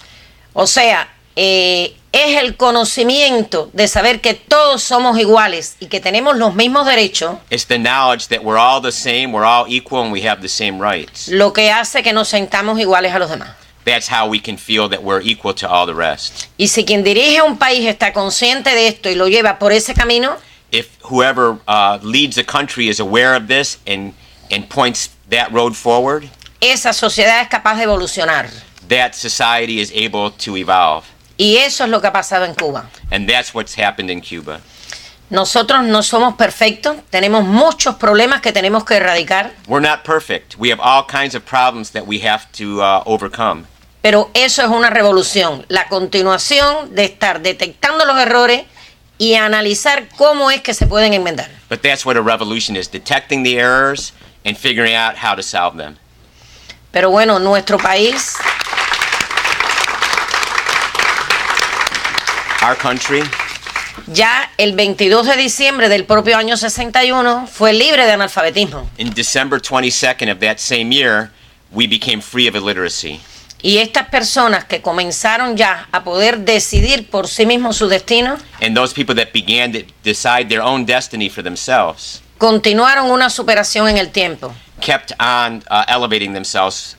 O sea, es el conocimiento de saber que todos somos iguales y que tenemos los mismos derechos It's the knowledge that we're all the same, we're all equal, and we have the same rights. lo que hace que nos sentamos iguales a los demás. That's how we can feel that we're equal to all the rest. Y si quien dirige un país está consciente de esto y lo lleva por ese camino, If whoever leads a country is aware of this and points that road forward, esa sociedad es capaz de evolucionar. that society is able to evolve. Y eso es lo que ha pasado en Cuba. And that's what's happened in Cuba. Nosotros no somos perfectos, tenemos muchos problemas que tenemos que erradicar, We're not perfect. We have all kinds of problems that we have to overcome. pero eso es una revolución, la continuación de estar detectando los errores y analizar cómo es que se pueden enmendar. But that's what a revolution is, detecting the errors and figuring out how to solve them. Pero bueno, nuestro país, Our country, Ya el 22 de diciembre del propio año 61 fue libre de analfabetismo. In December 22nd of that same year, we became free of illiteracy. Y estas personas que comenzaron ya a poder decidir por sí mismos su destino, And those people that began to decide their own destiny for themselves continuaron una superación en el tiempo. kept on elevating themselves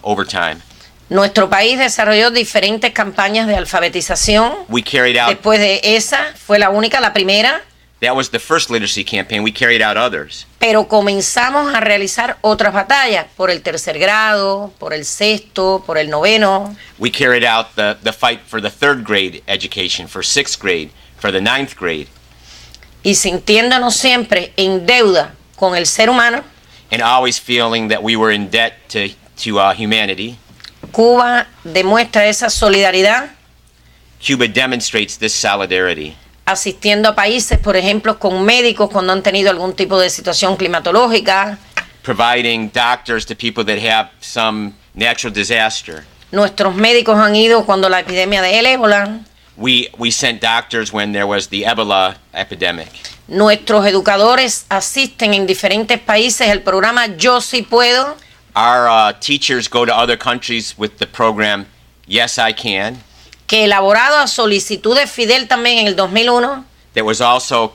over time. Nuestro país desarrolló diferentes campañas de alfabetización. We carried out, Después de esa, fue la única, la primera, that was the first literacy campaign. We carried out others. pero comenzamos a realizar otras batallas por el tercer grado, por el sexto, por el noveno. We carried out the fight for the third grade education, for sixth grade, for the ninth grade. Y sintiéndonos siempre en deuda con el ser humano, And always feeling that we were in debt to humanity. Cuba demuestra esa solidaridad Cuba demonstrates this solidarity, asistiendo a países, por ejemplo, con médicos cuando han tenido algún tipo de situación climatológica. providing doctors to people that have some natural disaster. Nuestros médicos han ido cuando la epidemia del ébola. We sent doctors when there was the Ebola epidemic. Nuestros educadores asisten en diferentes países el programa Yo Sí Puedo, Our teachers go to other countries with the program Yes I Can, que elaborado a solicitud de Fidel también en el 2001, that was also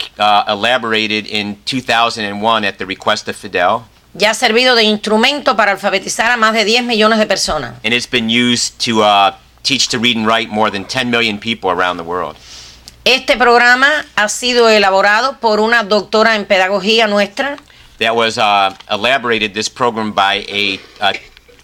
elaborated in 2001 at the request of Fidel, ya ha servido de instrumento para alfabetizar a más de 10 millones de personas. and it's been used to teach to read and write more than 10 million people around the world. Este programa ha sido elaborado por una doctora en pedagogía nuestra, That was elaborated, this program, by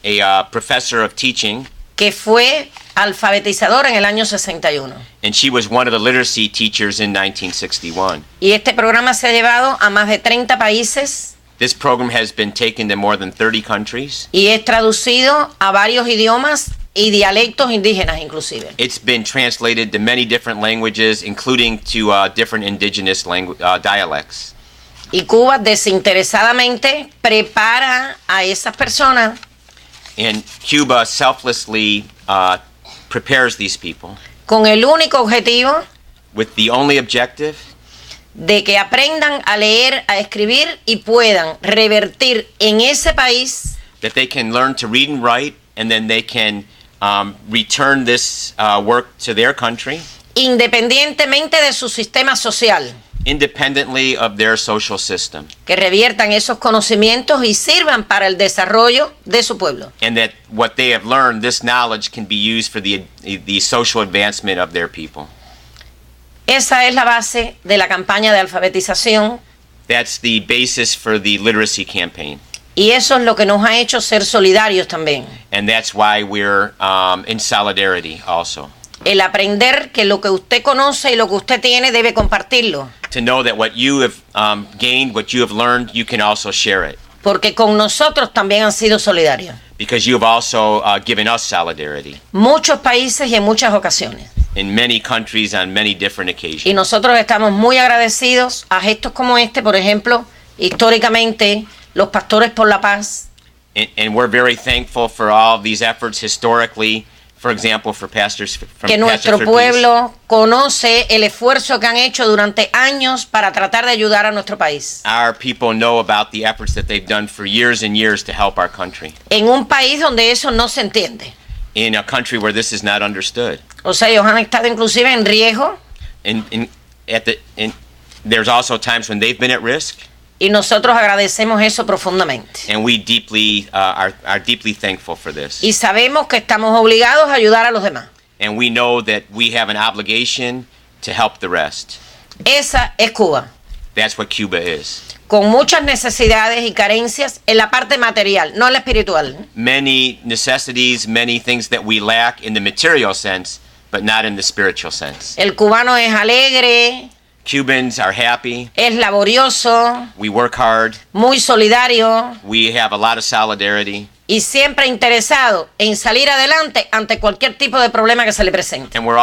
a professor of teaching, que fue alfabetizadora en el año 61. and she was one of the literacy teachers in 1961. Y este programa se ha llevado a más de 30 países This program has been taken to more than 30 countries. y es traducido a varios idiomas y dialectos indígenas inclusive. It's been translated to many different languages, including to different indigenous dialects. Y Cuba desinteresadamente prepara a esas personas And Cuba selflessly prepares these people con el único objetivo with the only objective de que aprendan a leer, a escribir y puedan revertir en ese país that they can learn to read and write, and then they can return this work to their country independientemente de su sistema social, independently of their social system, que reviertan esos conocimientos y sirvan para el desarrollo de su pueblo. and that what they have learned, this knowledge, can be used for the social advancement of their people. Esa es la base de la campaña de alfabetización That's the basis for the literacy campaign, y eso es lo que nos ha hecho ser solidarios también. and that's why we're in solidarity also. El aprender que lo que usted conoce y lo que usted tiene debe compartirlo, To know that what you have gained, what you have learned, you can also share it, porque con nosotros también han sido solidarios. because you have also given us solidarity Muchos países y en muchas ocasiones. in many countries on many different Y occasions. nosotros estamos muy agradecidos a gestos como este, por ejemplo, históricamente, los Pastores por la Paz, And we're very thankful for all these efforts historically, for example, for pastors from que Pastors nuestro for Peace. pueblo conoce el esfuerzo que han hecho durante años para tratar de ayudar a nuestro país. Our people know about the efforts that they've done for years and years to help our country, En un país donde eso no se entiende. in a country where this is not understood. O sea, ellos han estado inclusive en riesgo There's also times when they've been at risk, y nosotros agradecemos eso profundamente. and we deeply are deeply thankful for this. Y sabemos que estamos obligados a ayudar a los demás. And we know that we have an obligation to help the rest. Esa es Cuba, That's what Cuba is. con muchas necesidades y carencias en la parte material, no en la espiritual. Many necessities, many things that we lack in the material sense, but not in the spiritual sense. El cubano es alegre, Cubans are happy. es laborioso, We work hard. muy solidario We have a lot of solidarity. y siempre interesado en salir adelante ante cualquier tipo de problema que se le presente. And we're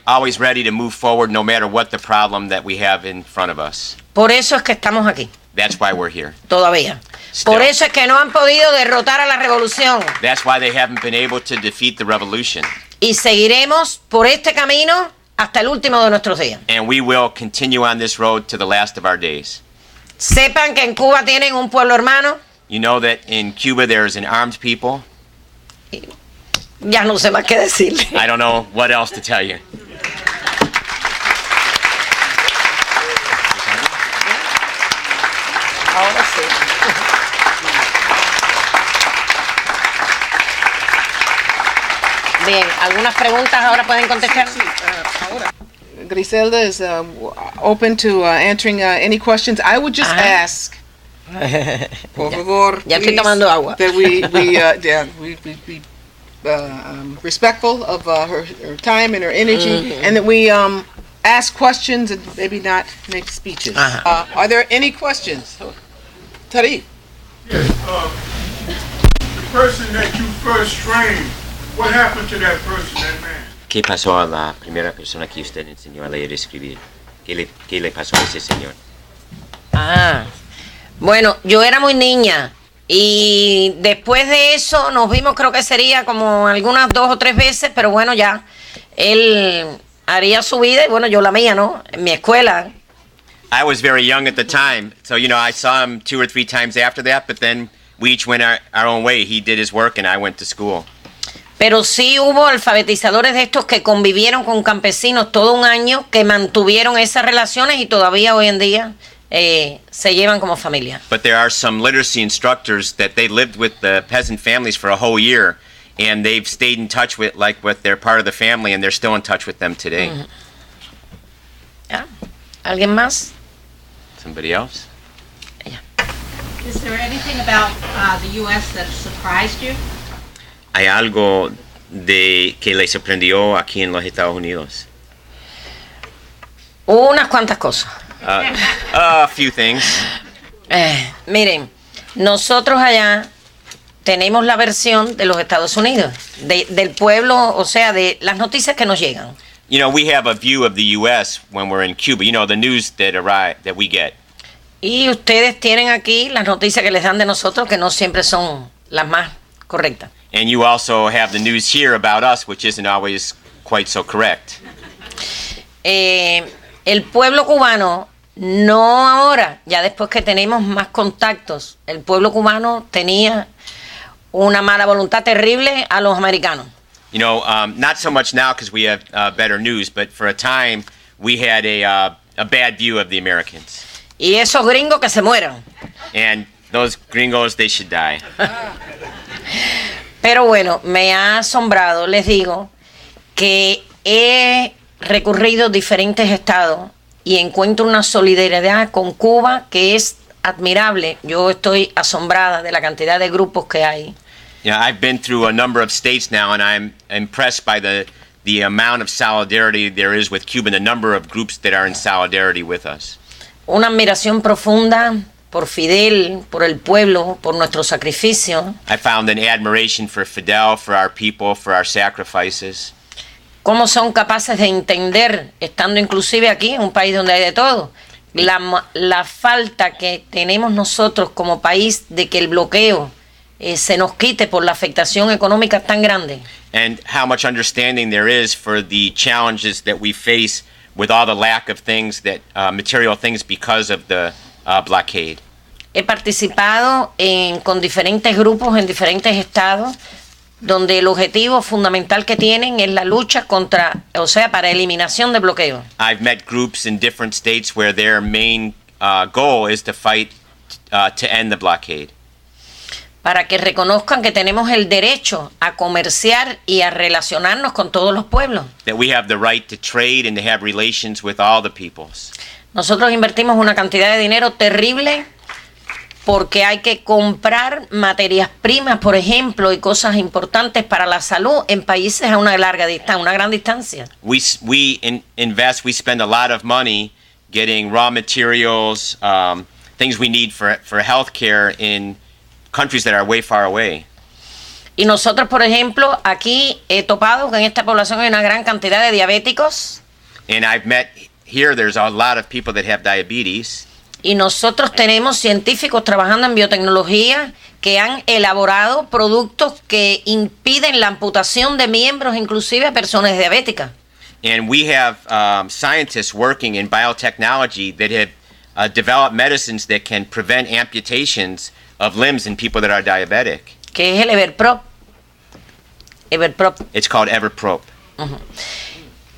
always ready to move forward no matter what the problem that we have in front of us. Por eso es que estamos aquí, That's why we're here. todavía. Still. Por eso es que no han podido derrotar a la revolución. That's why they haven't been able to defeat the revolution. Y seguiremos por este camino hasta el último de nuestros días. And we will continue on this road to the last of our days. Sepan que en Cuba tienen un pueblo hermano. You know that in Cuba there is an armed people. Ya no sé más qué decirle. I don't know what else to tell you. Ahora sí. Bien, ¿algunas preguntas ahora pueden contestar? Griselda is open to answering any questions. I would just ask, por favor, Ya estoy please, tomando agua. that we be respectful of her time and her energy, and that we ask questions and maybe not make speeches. Are there any questions? Tariq. Yes, the person that you first trained, what happened to that person, that man? ¿Qué pasó a la primera persona que usted enseñó a leer y escribir? ¿Qué le pasó a ese señor? Bueno, yo era muy niña y después de eso nos vimos, creo que sería como algunas 2 o 3 veces, pero bueno, ya él haría su vida y bueno, yo la mía, ¿no? En mi escuela. I was very young at the time, so I saw him 2 or 3 times after that, but then we each went our own way. He did his work and I went to school. Pero sí hubo alfabetizadores de estos que convivieron con campesinos todo un año, que mantuvieron esas relaciones y todavía hoy en día se llevan como familia. But there are some literacy instructors that they lived with the peasant families for a whole year, and they've stayed in touch with they're part of the family, and they're still in touch with them today. ¿Ya? ¿Alguien más? Somebody else? Is there anything about the U.S. that surprised you? ¿Hay algo de que le sorprendió aquí en los Estados Unidos? Unas cuantas cosas. A few things. Miren, nosotros allá tenemos la versión de los Estados Unidos, del pueblo, o sea, de las noticias que nos llegan. We have a view of the U.S. when we're in Cuba. The news that we get. Y ustedes tienen aquí las noticias que les dan de nosotros, que no siempre son las más correctas. And you also have the news here about us, which isn't always quite so correct. El pueblo cubano, no ahora, ya después que tenemos más contactos, el pueblo cubano tenía una mala voluntad terrible a los americanos. Not so much now because we have better news, but for a time we had a bad view of the Americans. Y esos gringos que se mueran. And those gringos, they should die. Pero bueno, me ha asombrado, les digo, que he recorrido diferentes estados y encuentro una solidaridad con Cuba que es admirable. Yo estoy asombrada de la cantidad de grupos que hay. I've been through a number of states now, and I'm impressed by the amount of solidarity there is with Cuba and the number of groups that are in solidarity with us. Una admiración profunda por Fidel, por el pueblo, por nuestro sacrificio. I found an admiration for Fidel, for our people, for our sacrifices. Cómo son capaces de entender, estando inclusive aquí en un país donde hay de todo, la falta que tenemos nosotros como país de que el bloqueo se nos quite por la afectación económica tan grande. And how much understanding there is for the challenges that we face with all the lack of things, material things, because of the blockade. He participado con diferentes grupos en diferentes estados, donde el objetivo fundamental que tienen es la lucha para eliminación del bloqueo. I've met groups in different states where their main goal is to fight to end the blockade. Para que reconozcan que tenemos el derecho a comerciar y a relacionarnos con todos los pueblos. That we have the right to trade and to have relations with all the peoples. Nosotros invertimos una cantidad de dinero terrible porque hay que comprar materias primas, por ejemplo, y cosas importantes para la salud en países a una gran distancia. We invest, we spend a lot of money getting raw materials, things we need for healthcare in countries that are way far away. Y nosotros, por ejemplo, aquí he topado que en esta población hay una gran cantidad de diabéticos. And I've met here, there's a lot of people that have diabetes. Y nosotros tenemos científicos trabajando en biotecnología que han elaborado productos que impiden la amputación de miembros, inclusive a personas diabéticas. And we have scientists working in biotechnology that have developed medicines that can prevent amputations of limbs in people that are diabetic. que es el Everprop. Everprop. It's called Everprop.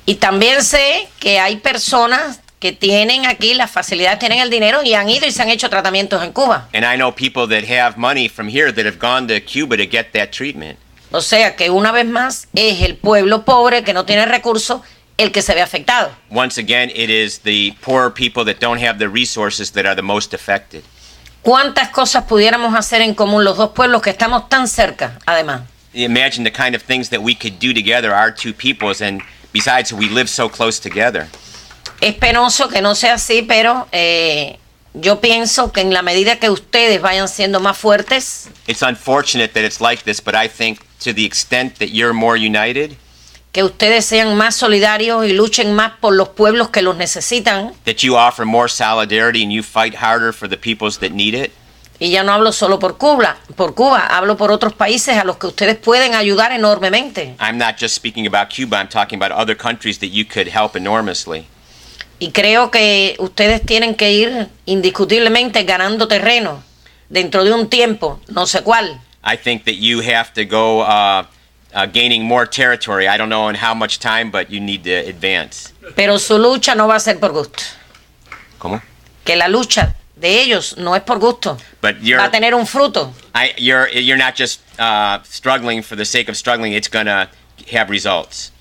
Y también sé que hay personas que tienen aquí las facilidades, tienen el dinero y han ido y se han hecho tratamientos en Cuba. And I know people that have money from here that have gone to Cuba to get that treatment. O sea que una vez más es el pueblo pobre que no tiene recursos el que se ve afectado. Once again, it is the poorer people that don't have the resources that are the most affected. ¿Cuántas cosas pudiéramos hacer en común los dos pueblos que estamos tan cerca, además? Imagine the kind of things that we could do together, our two peoples, and besides, we live so close together. Es penoso que no sea así, pero yo pienso que en la medida que ustedes vayan siendo más fuertes, It's unfortunate that it's like this, but I think to the extent that you're more united, que ustedes sean más solidarios y luchen más por los pueblos que los necesitan, that you offer more solidarity and you fight harder for the peoples that need it. y ya no hablo solo por Cuba, hablo por otros países a los que ustedes pueden ayudar enormemente. I'm not just speaking about Cuba, I'm talking about other countries that you could help enormously. Y creo que ustedes tienen que ir indiscutiblemente ganando terreno dentro de un tiempo, no sé cuál. I think that you have to go gaining more territory. I don't know in how much time, but you need to advance. Pero su lucha no va a ser por gusto. ¿Cómo? Que la lucha de ellos no es por gusto. But Va a tener un fruto. you're not just struggling for the sake of struggling. It's gonna have results.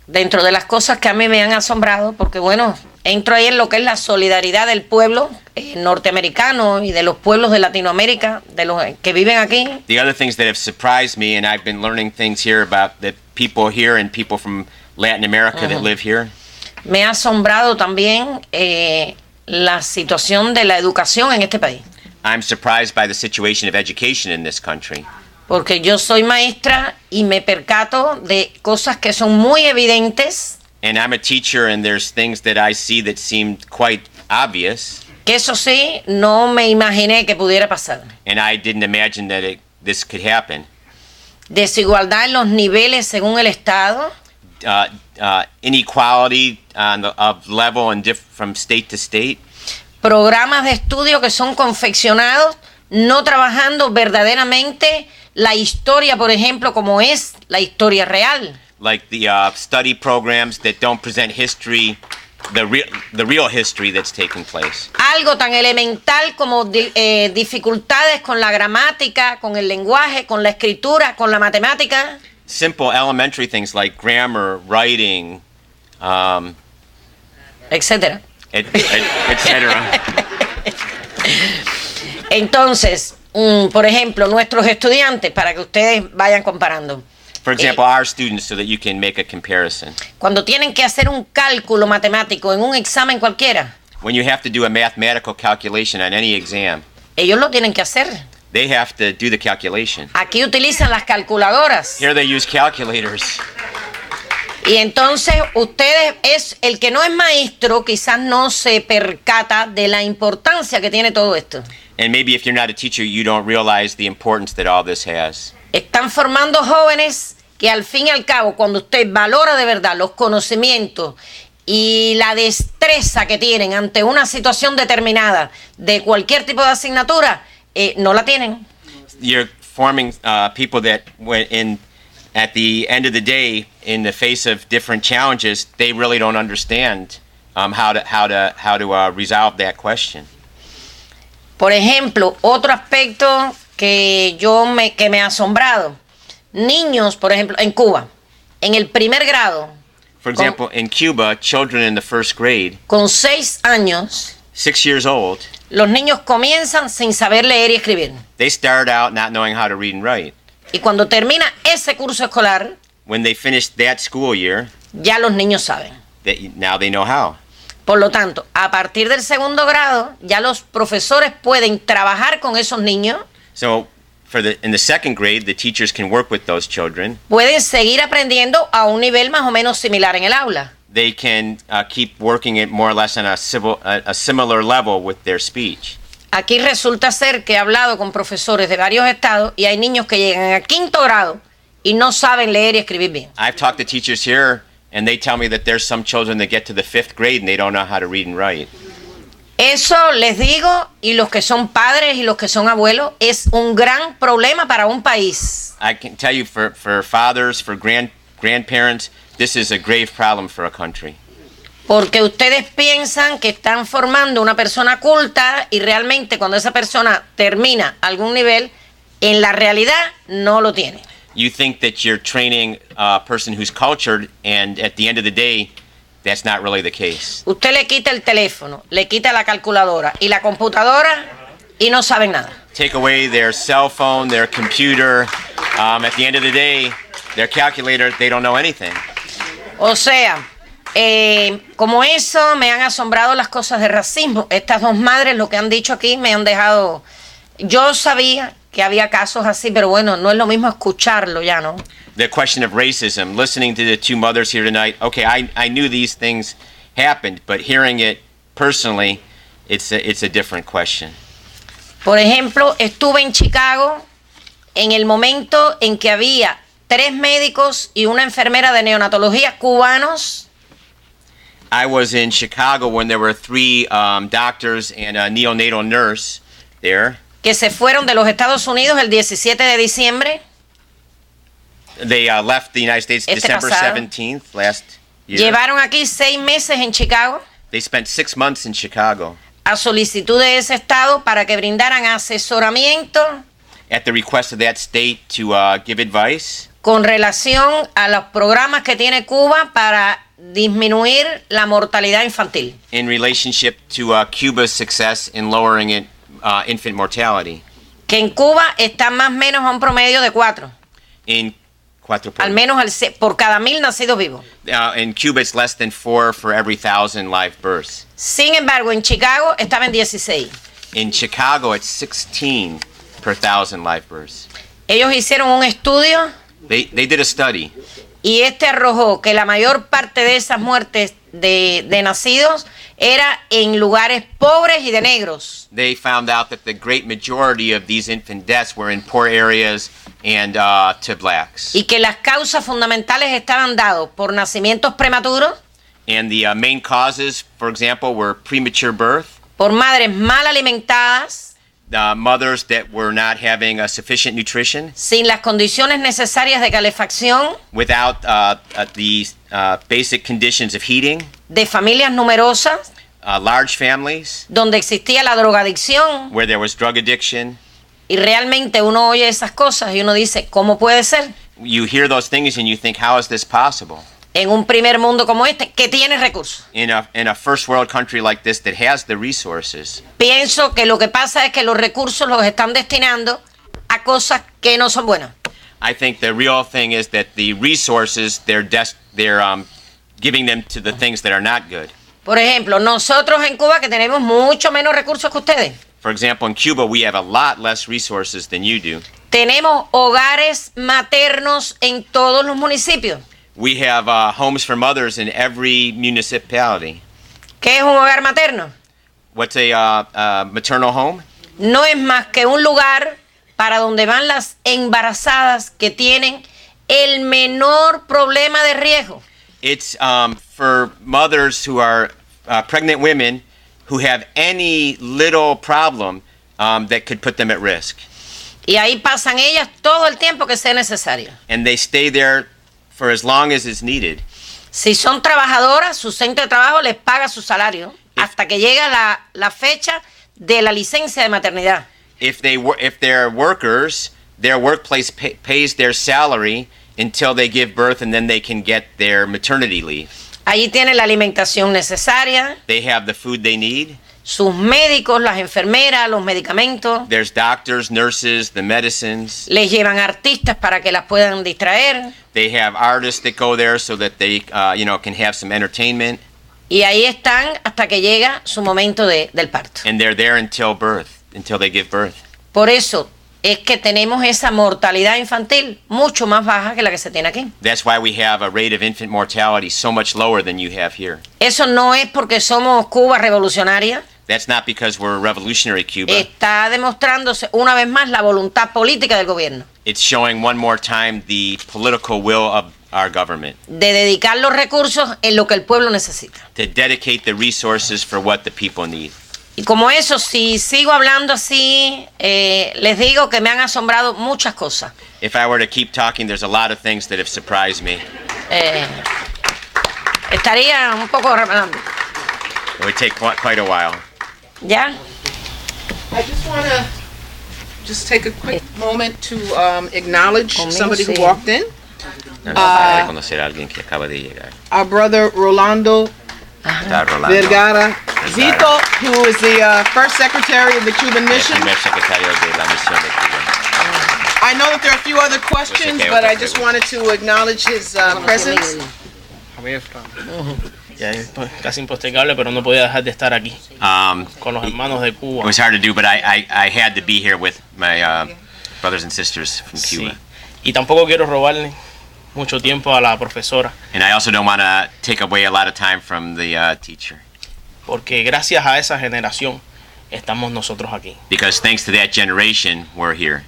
Dentro de las cosas que a mí me han asombrado, porque bueno, entro ahí en lo que es la solidaridad del pueblo norteamericano y de los pueblos de Latinoamérica, de los que viven aquí. The other things that have surprised me, and I've been learning things here about the people here and people from Latin America that live here. Me ha asombrado también la situación de la educación en este país. I'm surprised by the situation of education in this country. Porque yo soy maestra y me percato de cosas que son muy evidentes, And I'm a teacher, and there's things that I see that seem quite obvious, que eso sí, no me imaginé que pudiera pasar. and I didn't imagine that this could happen. Desigualdad en los niveles según el estado, Inequality of level and from state to state. programas de estudio que son confeccionados no trabajando verdaderamente la historia, por ejemplo, como es la historia real. Like the study programs that don't present history, the real history that's taking place. Algo tan elemental como dificultades con la gramática, con el lenguaje, con la escritura, con la matemática. Simple elementary things like grammar, writing, Etcétera. etc. Entonces, por ejemplo, nuestros estudiantes, para que ustedes vayan comparando, For example, our students, so that you can make a comparison. cuando tienen que hacer un cálculo matemático en un examen cualquiera, When you have to do a mathematical calculation on any exam, ellos lo tienen que hacer. they have to do the calculation. Aquí utilizan las calculadoras. Here they use calculators. Y entonces ustedes, el que no es maestro, quizás no se percata de la importancia que tiene todo esto. And maybe if you're not a teacher, you don't realize the importance that all this has. Están formando jóvenes que al fin y al cabo, cuando usted valora de verdad los conocimientos y la destreza que tienen ante una situación determinada de cualquier tipo de asignatura, no la tienen. You're forming people that, at the end of the day, in the face of different challenges, they really don't understand how to resolve that question. Por ejemplo, otro aspecto que me ha asombrado. Niños, por ejemplo, en Cuba, en el primer grado, For example, in Cuba, children in the first grade, con 6 años, 6 years old, los niños comienzan sin saber leer y escribir. they start out not knowing how to read and write. Y cuando termina ese curso escolar, When they finish that school year, ya los niños saben. now they know how. Por lo tanto, a partir del segundo grado, ya los profesores pueden trabajar con esos niños, So in the second grade, the teachers can work with those children. pueden seguir aprendiendo a un nivel más o menos similar en el aula. They can keep working it more or less on a similar level with their speech. Aquí resulta ser que he hablado con profesores de varios estados y hay niños que llegan a quinto grado y no saben leer y escribir bien. I've talked to teachers here, And they tell me that there's some children that get to the 5th grade and they don't know how to read and write. Eso les digo, y los que son padres y los que son abuelos, es un gran problema para un país. I can tell you for fathers, for grandparents, this is a grave problem for a country. Porque ustedes piensan que están formando una persona culta y realmente cuando esa persona termina algún nivel, en la realidad no lo tiene. You think that you're training a person who's cultured, and at the end of the day, that's not really the case. Usted le quita el teléfono, le quita la calculadora y la computadora y no saben nada. Take away their cell phone, their computer. At the end of the day, their calculator, they don't know anything. O sea, como eso me han asombrado las cosas de racismo. Estas dos madres lo que han dicho aquí me han dejado... Yo sabía que había casos así, pero bueno, no es lo mismo escucharlo ya, ¿no? The question of racism, listening to the two mothers here tonight, okay, I knew these things happened, but hearing it personally, it's a different question. Por ejemplo, estuve en Chicago en el momento en que había 3 médicos y una enfermera de neonatología cubanos. I was in Chicago when there were 3 doctors and a neonatal nurse there. Que se fueron de los Estados Unidos el 17 de diciembre. They left the United States December pasado. 17th last year. Llevaron aquí 6 meses en Chicago They spent 6 months in Chicago a solicitud de ese estado para que brindaran asesoramiento at the request of that state to give advice con relación a los programas que tiene Cuba para disminuir la mortalidad infantil. in relationship to Cuba's success in lowering infant mortality. Que en Cuba está más o menos a un promedio de 4. In Cuatro Al menos por cada 1000 nacidos vivos. in Cuba, it's less than 4 for every 1,000 live births. Sin embargo, en Chicago estaba en 16. In Chicago, it's 16 per 1,000 live births. Ellos hicieron un estudio They did a study, y este arrojó que la mayor parte de esas muertes de nacidos era en lugares pobres y de negros. they found out that the great majority of these infant deaths were in poor areas and to blacks. Y que las causas fundamentales estaban dados por nacimientos prematuros, And the main causes, for example, were premature birth, por madres mal alimentadas, mothers that were not having sufficient nutrition, sin las condiciones necesarias de calefacción, without the basic conditions of heating, de familias numerosas, large families, donde existía la drogadicción. where there was drug addiction. Y realmente uno oye esas cosas y uno dice, ¿cómo puede ser? You hear those things and you think, how is this possible? En un primer mundo como este, que tiene recursos. In a first world country like this that has the resources, Pienso que lo que pasa es que los recursos los están destinando a cosas que no son buenas. I think the real thing is that the resources, they're giving them to the things that are not good. Por ejemplo, nosotros en Cuba que tenemos mucho menos recursos que ustedes. For example, in Cuba, we have a lot less resources than you do. Tenemos hogares maternos en todos los municipios. We have homes for mothers in every municipality. ¿Qué es un hogar materno? What's a maternal home? No es más que un lugar para donde van las embarazadas que tienen el menor problema de riesgo. It's for mothers who are pregnant women who have any little problem that could put them at risk. Y ahí pasan ellas todo el tiempo que sea necesario. And they stay there for as long as is needed. Si son trabajadoras, su centro de trabajo les paga su salario hasta que llega la fecha de la licencia de maternidad. If they're workers, their workplace pays their salary until they give birth, and then they can get their maternity leave. Allí tienen la alimentación necesaria, They have the food they need. sus médicos, las enfermeras, los medicamentos. There's doctors, nurses, the medicines. Les llevan artistas para que las puedan distraer. They have artists that go there so that they, can have some entertainment. Y ahí están hasta que llega su momento del parto. And they're there until they give birth. Por eso es que tenemos esa mortalidad infantil mucho más baja que la que se tiene aquí. That's why we have a rate of infant mortality so much lower than you have here. Eso no es porque somos Cuba revolucionaria. That's not because we're a revolutionary Cuba. Está demostrándose una vez más la voluntad política del gobierno It's showing one more time the political will of our government de dedicar los recursos en lo que el pueblo necesita. to dedicate the resources for what the people need. Y como eso, si sigo hablando así, les digo que me han asombrado muchas cosas. If I were to keep talking, there's a lot of things that have surprised me. Estaría un poco revelando. It would take quite a while. ¿Ya? I just want to just take a quick moment to acknowledge Conmigo somebody who sí. walked in. Para reconocer a alguien que acaba de llegar. Our brother Rolando Está Rolando, Vergara Zito, who is the first secretary of the Cuban el mission. primer secretario de la misión de Cuba. I know that there are a few other questions, but I just wanted to acknowledge his presence. Ya es casi impostergable, pero no podía dejar de estar aquí con los hermanos de It Cuba. was hard to do, but I had to be here with my brothers and sisters from Sí. Cuba. Y tampoco quiero robarle mucho tiempo a la profesora, And I also don't want to take away a lot of time from the teacher, porque gracias a esa generación estamos nosotros aquí. because thanks to that generation, we're here.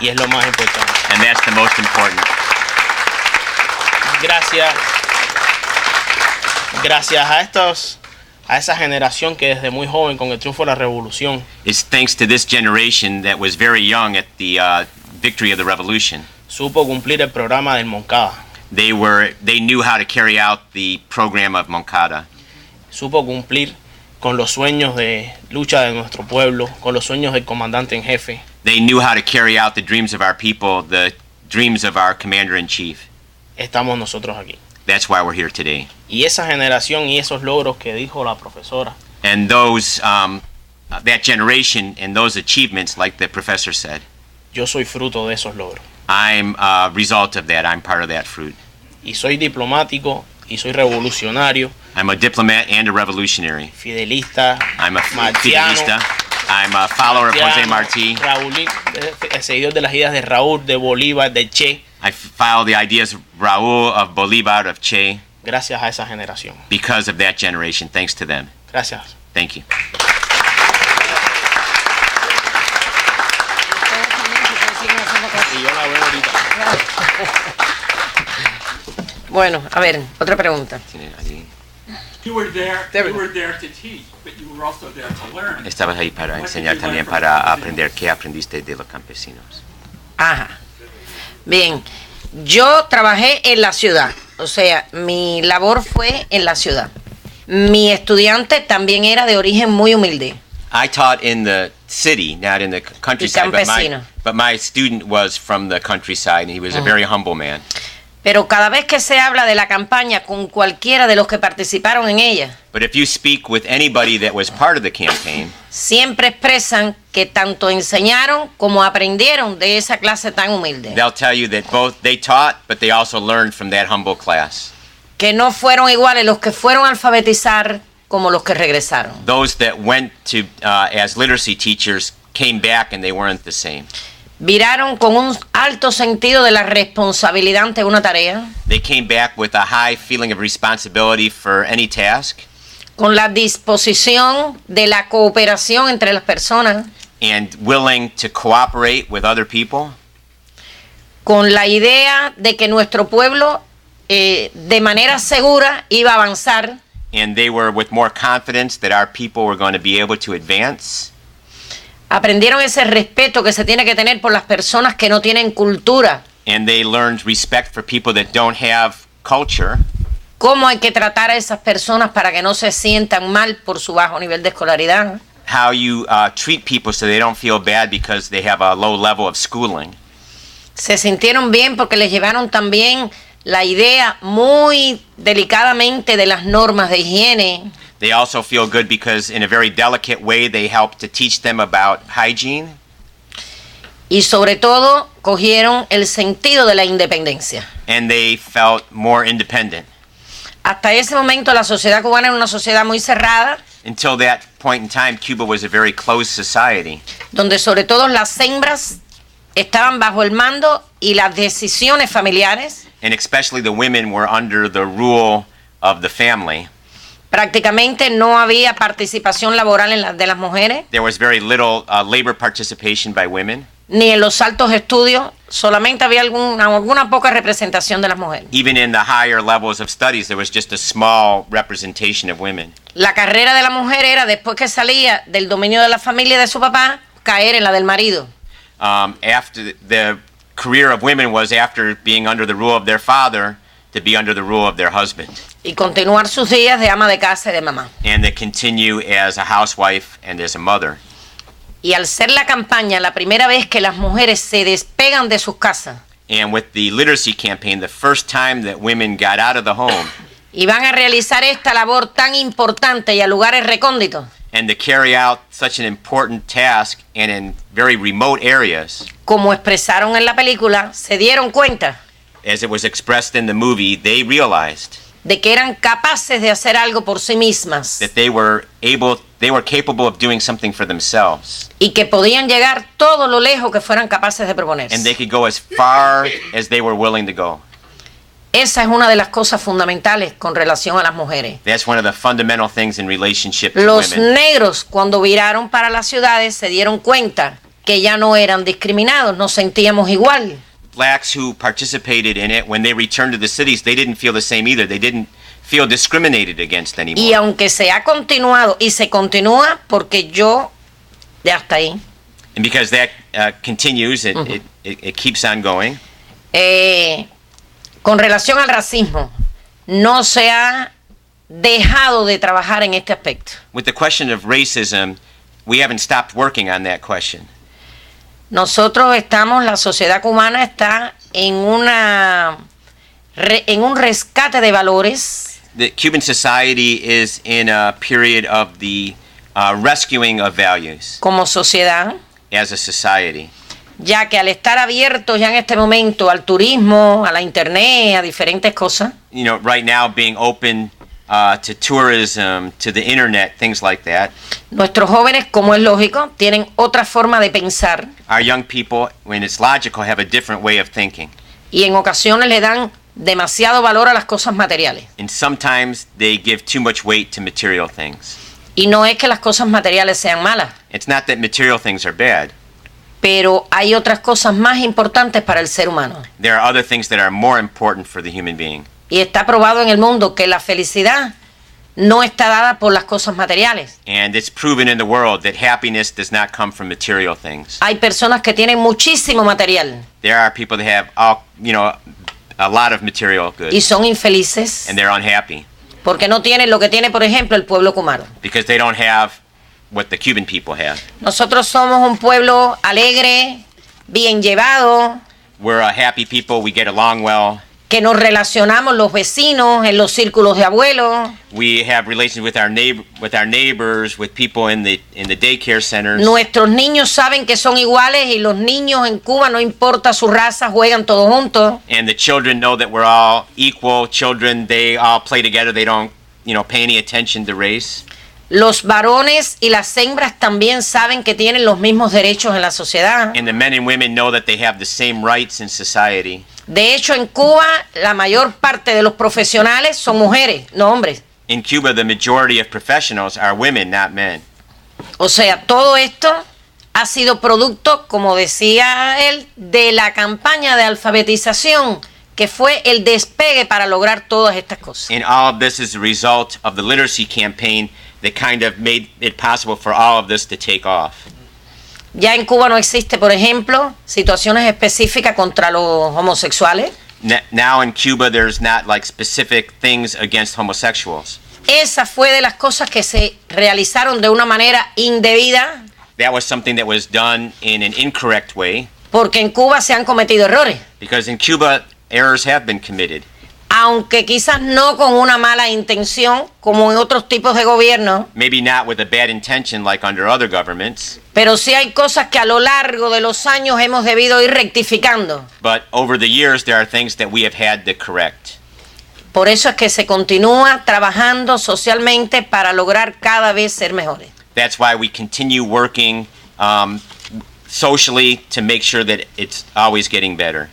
Y es lo más importante. And that's the most important. Gracias a esa generación que desde muy joven, con el triunfo de la revolución, It's thanks to this generation that was very young at the victory of the revolution. supo cumplir el programa del Moncada, They knew how to carry out the program of Moncada. supo cumplir con los sueños de lucha de nuestro pueblo, con los sueños del comandante en jefe. They knew how to carry out the dreams of our people, the dreams of our commander-in-chief. Estamos nosotros aquí. That's why we're here today. Y esa generación y esos logros que dijo la profesora, And those, that generation and those achievements, like the professor said, yo soy fruto de esos logros. I'm a result of that. I'm part of that fruit. Y soy diplomático y soy revolucionario, I'm a diplomat and a revolutionary. fidelista, I'm a martiano, fidelista. I'm a follower of José Martí. seguidor de las ideas de Raúl, de Bolívar, de Che, I follow the ideas of Raúl, of Bolívar, of Che, gracias a esa generación. because of that generation. Thanks to them. Gracias. Thank you. Y yo la veo ahorita. Bueno, a ver, otra pregunta. You were there, There we you go. were there to teach, but you were also there to learn. Estabas ahí para enseñar también, para aprender qué aprendiste de los campesinos. Ajá. Bien, yo trabajé en la ciudad, o sea, mi labor fue en la ciudad. Mi estudiante también era de origen muy humilde. I taught in the city, not in the countryside, campesino. but my student was from the countryside, and he was a very humble man. Pero cada vez que se habla de la campaña con cualquiera de los que participaron en ella, But if you speak with anybody that was part of the campaign, siempre expresan que tanto enseñaron como aprendieron de esa clase tan humilde. they'll tell you that both they taught, but they also learned from that humble class. Que no fueron iguales los que fueron a alfabetizar como los que regresaron. Those that went to as literacy teachers came back, and they weren't the same. Viraron con un alto sentido de la responsabilidad ante una tarea, They came back with a high feeling of responsibility for any task, con la disposición de la cooperación entre las personas, and willing to cooperate with other people, con la idea de que nuestro pueblo de manera segura iba a avanzar, and they were with more confidence that our people were going to be able to advance. aprendieron ese respeto que se tiene que tener por las personas que no tienen cultura, And they learned respect for people that don't have culture, cómo hay que tratar a esas personas para que no se sientan mal por su bajo nivel de escolaridad, how you treat people so they don't feel bad because they have a low level of schooling. se sintieron bien porque les llevaron también la idea muy delicadamente de las normas de higiene, They also feel good because in a very delicate way they help to teach them about hygiene, y sobre todo cogieron el sentido de la independencia. and they felt more independent. Hasta ese momento la sociedad cubana era una sociedad muy cerrada, Until that point in time, Cuba was a very closed society, donde sobre todo las hembras estaban bajo el mando y las decisiones familiares, and especially the women were under the rule of the family. Prácticamente no había participación laboral de las mujeres, There was very little labor participation by women. ni en los altos estudios, solamente había alguna poca representación de las mujeres. Even in the higher levels of studies, there was just a small representation of women. La carrera de la mujer era, después que salía del dominio de la familia de su papá, caer en la del marido. After the career of women was after being under the rule of their father to be under the rule of their husband, Y continuar sus días de ama de casa y de mamá. and they continue as a housewife and as a mother. Y al ser la campaña la primera vez que las mujeres se despegan de sus casas And with the literacy campaign, the first time that women got out of the home y van a realizar esta labor tan importante y a lugares recónditos, and to carry out such an important task and in very remote areas, como expresaron en la película, se dieron cuenta as it was expressed in the movie, they realized de que eran capaces de hacer algo por sí mismas that they were capable of doing something for themselves, y que podían llegar todo lo lejos que fueran capaces de and they proponerse. could go as far as they were willing to go. Esa es una de las cosas fundamentales con relación a las mujeres. That's one of the fundamental things in relationship to Los women. negros, cuando viraron para las ciudades, se dieron cuenta que ya no eran discriminados, nos sentíamos igual. Blacks who participated in it, when they returned to the cities, they didn't feel the same either. They didn't feel discriminated against anymore. Y aunque se ha continuado y se continúa, porque yo, de hasta ahí, And because that continues, it keeps on going. con relación al racismo, no se ha dejado de trabajar en este aspecto. With the question of racism, we haven't stopped working on that question. Nosotros estamos, la sociedad cubana está en en un rescate de valores, The Cuban society is in a period of the rescuing of values como sociedad, as a society. ya que al estar abiertos ya en este momento al turismo, a la internet, a diferentes cosas, You know, right now being open to tourism, to the internet, things like that. nuestros jóvenes, como es lógico, tienen otra forma de pensar Our young people, when it's logical, have a different way of thinking. y en ocasiones le dan demasiado valor a las cosas materiales. And sometimes they give too much weight to material things. Y no es que las cosas materiales sean malas, It's not that material things are bad. pero hay otras cosas más importantes para el ser humano. There are other things that are more important for the human being. Y está probado en el mundo que la felicidad no está dada por las cosas materiales. And it's proven in the world that happiness does not come from material things. Hay personas que tienen muchísimo material There are people that have a lot of material goods, y son infelices and they're unhappy porque no tienen lo que tiene, por ejemplo, el pueblo cubano. because they don't have what the Cuban people have. Nosotros somos un pueblo alegre, bien llevado, We're a happy people. We get along well. que nos relacionamos los vecinos en los círculos de abuelos. We have relations with our neighbors, with people in the daycare centers. Nuestros niños saben que son iguales y los niños en Cuba, no importa su raza, juegan todos juntos. And the children know that we're all equal children. They all play together. They don't, pay any attention to race. Los varones y las hembras también saben que tienen los mismos derechos en la sociedad. And the men and women know that they have the same rights in society. De hecho, en Cuba, la mayor parte de los profesionales son mujeres, no hombres. In Cuba, the majority of professionals are women, not men. O sea, todo esto ha sido producto, como decía él, de la campaña de alfabetización, que fue el despegue para lograr todas estas cosas. And all of this is a result of the literacy campaign that kind of made it possible for all of this to take off. Ya en Cuba no existe, por ejemplo, situaciones específicas contra los homosexuales. Now in Cuba, there's not like specific things against homosexuals. Esa fue de las cosas que se realizaron de una manera indebida, That was something that was done in an incorrect way, porque en Cuba se han cometido errores, because in Cuba, errors have been committed. aunque quizás no con una mala intención, como en otros tipos de gobierno, Maybe not with a bad intention like under other governments, pero sí hay cosas que a lo largo de los años hemos debido ir rectificando. but over the years, there are things that we have had to correct. Por eso es que se continúa trabajando socialmente para lograr cada vez ser mejores. That's why we continue working socially to make sure that it's always getting better.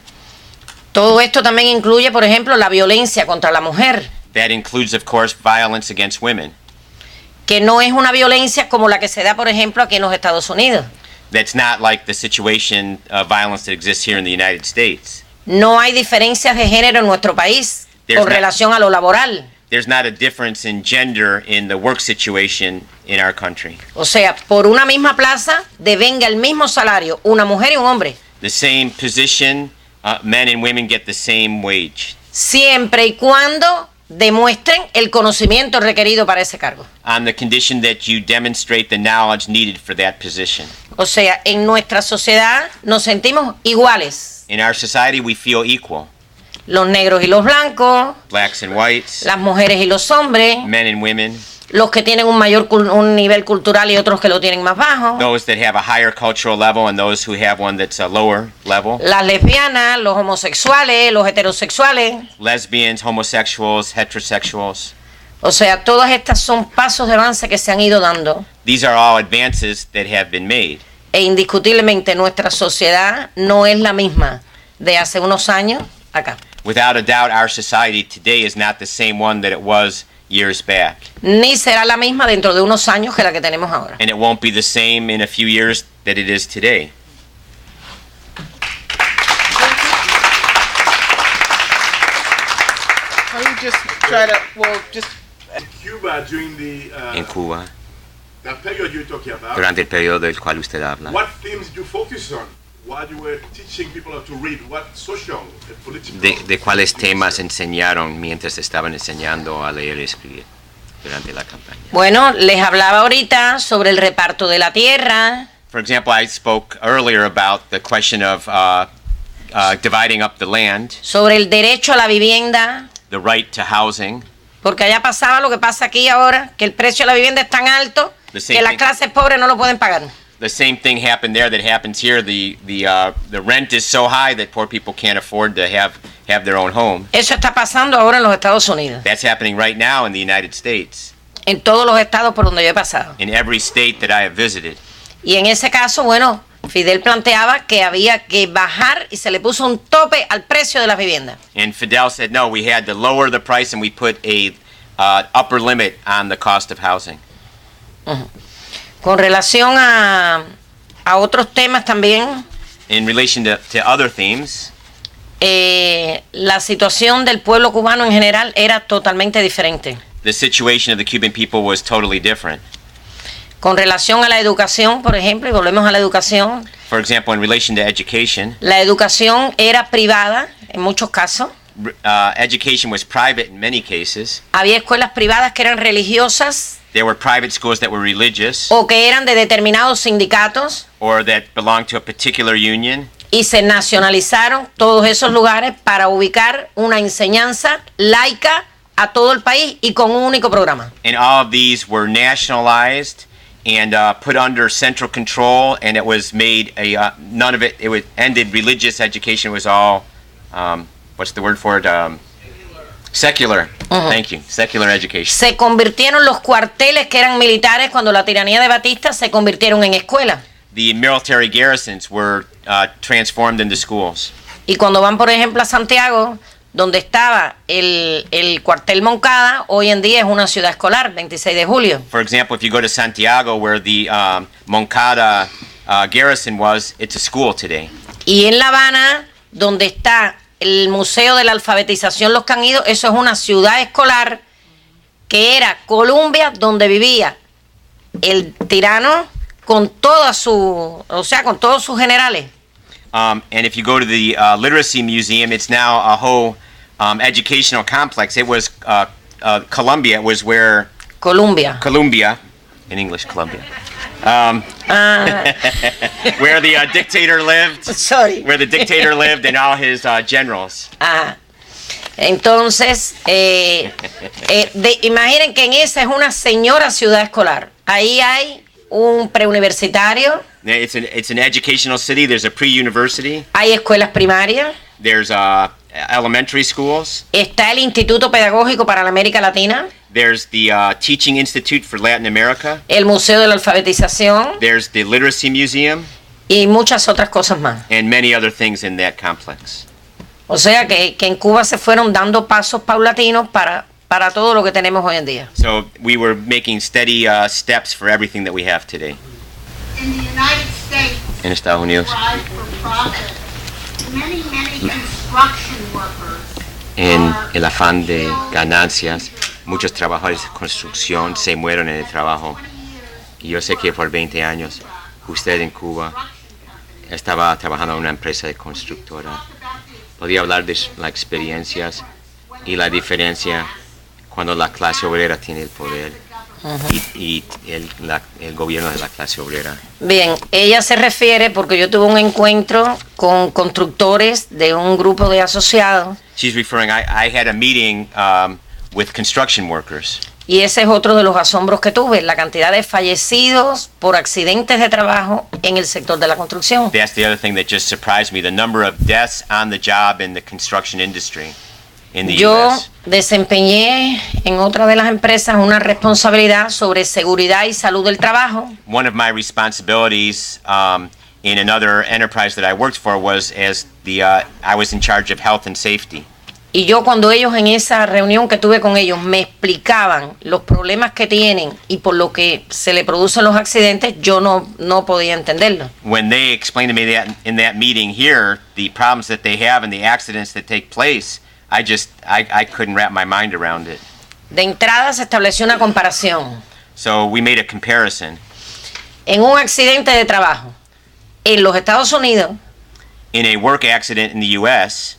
Todo esto también incluye, por ejemplo, la violencia contra la mujer. That includes, of course, violence against women. que no es una violencia como la que se da, por ejemplo, aquí en los Estados Unidos. That's not like the situation of violence that exists here in the United States. No hay diferencias de género en nuestro país There's con not- relación a lo laboral. There's not a difference in gender in the work situation in our country. O sea, por una misma plaza devenga el mismo salario una mujer y un hombre, The same position, men and women get the same wage. siempre y cuando demuestren el conocimiento requerido para ese cargo. On the condition that you demonstrate the knowledge needed for that position. O sea, en nuestra sociedad nos sentimos iguales, In our society, we feel equal. los negros y los blancos, Blacks and whites, las mujeres y los hombres, men and women, los que tienen un nivel cultural y otros que lo tienen más bajo, those that have a higher cultural level and those who have one that's a lower level. las lesbianas, los homosexuales, los heterosexuales. Lesbians, homosexuals, heterosexuals. O sea, todas estas son pasos de avance que se han ido dando. These are all advances that have been made. E indiscutiblemente nuestra sociedad no es la misma de hace unos años acá. Without a doubt, our society today is not the same one that it was years back. Ni será la misma dentro de unos años que la que tenemos ahora. And it won't be the same in a few years that it is today. Why don't you just try to, well, just Cuba during the En Cuba, that period you're talking about. durante el periodo del cual usted habla. What themes did you focus on while you were teaching people how to read? What social and political? ¿De cuáles temas enseñaron mientras estaban enseñando a leer y escribir durante la campaña? Bueno, les hablaba ahorita sobre el reparto de la tierra, For example, I spoke earlier about the question of dividing up the land, sobre el derecho a la vivienda, the right to housing. porque allá pasaba lo que pasa aquí ahora, que el precio de la vivienda es tan alto The same que las thing. clases pobres no lo pueden pagar. The same thing happened there that happens here. The rent is so high that poor people can't afford to have their own home. Eso está pasando ahora en los Estados Unidos, That's happening right now in the United States, en todos los estados por donde yo he pasado. in every state that I have visited. Y en ese caso, bueno, Fidel planteaba que había que bajar y se le puso un tope al precio de las viviendas. And Fidel said, no, we had to lower the price and we put a upper limit on the cost of housing. Con relación a otros temas también, In relation to other themes, la situación del pueblo cubano en general era totalmente diferente. the situation of the Cuban people was totally different. Con relación a la educación, por ejemplo, y volvemos a la educación, For example, in relation to education, la educación era privada en muchos casos. education was private in many cases. Había escuelas privadas que eran religiosas There were private schools that were religious o que eran de determinados sindicatos or that belonged to a particular union. y se nacionalizaron todos esos lugares para ubicar una enseñanza laica a todo el país y con un único programa. And all of these were nationalized and put under central control, and it was made none of it. It was ended religious education. Was all what's the word for it? Secular. Thank you. Secular education. Se convirtieron los cuarteles que eran militares cuando la tiranía de Batista se convirtieron en escuelas. The military garrisons were transformed into schools. Y cuando van, por ejemplo, a Santiago, donde estaba el cuartel Moncada, hoy en día es una ciudad escolar, 26 de julio. For example, if you go to Santiago, where the Moncada garrison was, it's a school today. Y en La Habana, donde está el Museo de la Alfabetización Los Caídos, eso es una ciudad escolar que era Colombia, donde vivía el tirano con todos sus generales. And if you go to the Literacy Museum, it's now a whole educational complex. It was Columbia. It was where Colombia. Columbia, in English, Columbia, where the dictator lived. Sorry. Where the dictator lived and all his generals. Ah, entonces, imaginen que en esa es una señora ciudad escolar. Ahí hay un preuniversitario, It's an educational city. There's a pre-university. hay escuelas primarias, There's elementary schools. está el Instituto Pedagógico para la América Latina, There's the Teaching Institute for Latin America. el Museo de la Alfabetización There's the Literacy Museum y muchas otras cosas más. and many other things in that complex. O sea que en Cuba se fueron dando pasos paulatinos para para todo lo que tenemos hoy en día. So we were making steady steps for everything that we have today. In the United States, En Estados Unidos, strive for profit. Many construction workers en el afán de ganancias, muchos trabajadores de construcción se mueren en el trabajo. Y yo sé que por 20 años usted en Cuba estaba trabajando en una empresa de constructora. ¿Podría hablar de las experiencias y la diferencia cuando la clase obrera tiene el poder y el gobierno de la clase obrera? Bien, ella se refiere porque yo tuve un encuentro con constructores de un grupo de asociados. She's referring, I had a meeting with construction workers. Y ese es otro de los asombros que tuve, la cantidad de fallecidos por accidentes de trabajo en el sector de la construcción. That's the other thing that just surprised me, the number of deaths on the job in the construction industry in the Yo U.S. desempeñé en otra de las empresas una responsabilidad sobre seguridad y salud del trabajo. One of my responsibilities in another enterprise that I worked for was as I was in charge of health and safety. Y yo cuando ellos en esa reunión que tuve con ellos me explicaban los problemas que tienen y por lo que se le producen los accidentes, yo no podía entenderlo. When they explained to me that in that meeting here, the problems that they have and the accidents that take place, I couldn't wrap my mind around it. De entrada se estableció una comparación. So we made a comparison. En un accidente de trabajo en los Estados Unidos, In a work accident in the U.S.,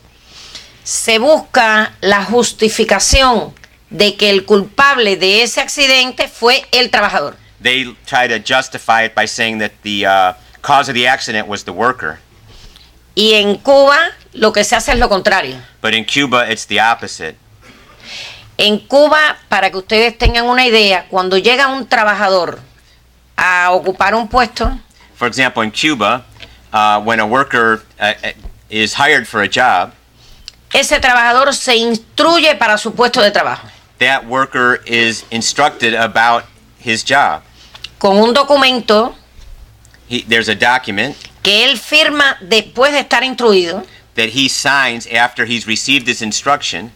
se busca la justificación de que el culpable de ese accidente fue el trabajador. they try to justify it by saying that the cause of the accident was the worker. Y en Cuba lo que se hace es lo contrario. But in Cuba, it's the opposite. En Cuba, para que ustedes tengan una idea, cuando llega un trabajador a ocupar un puesto, For example, in Cuba, when a worker is hired for a job, ese trabajador se instruye para su puesto de trabajo that worker is instructed about his job. con un documento There's a document que él firma después de estar instruido, that he signs after he's received his instruction,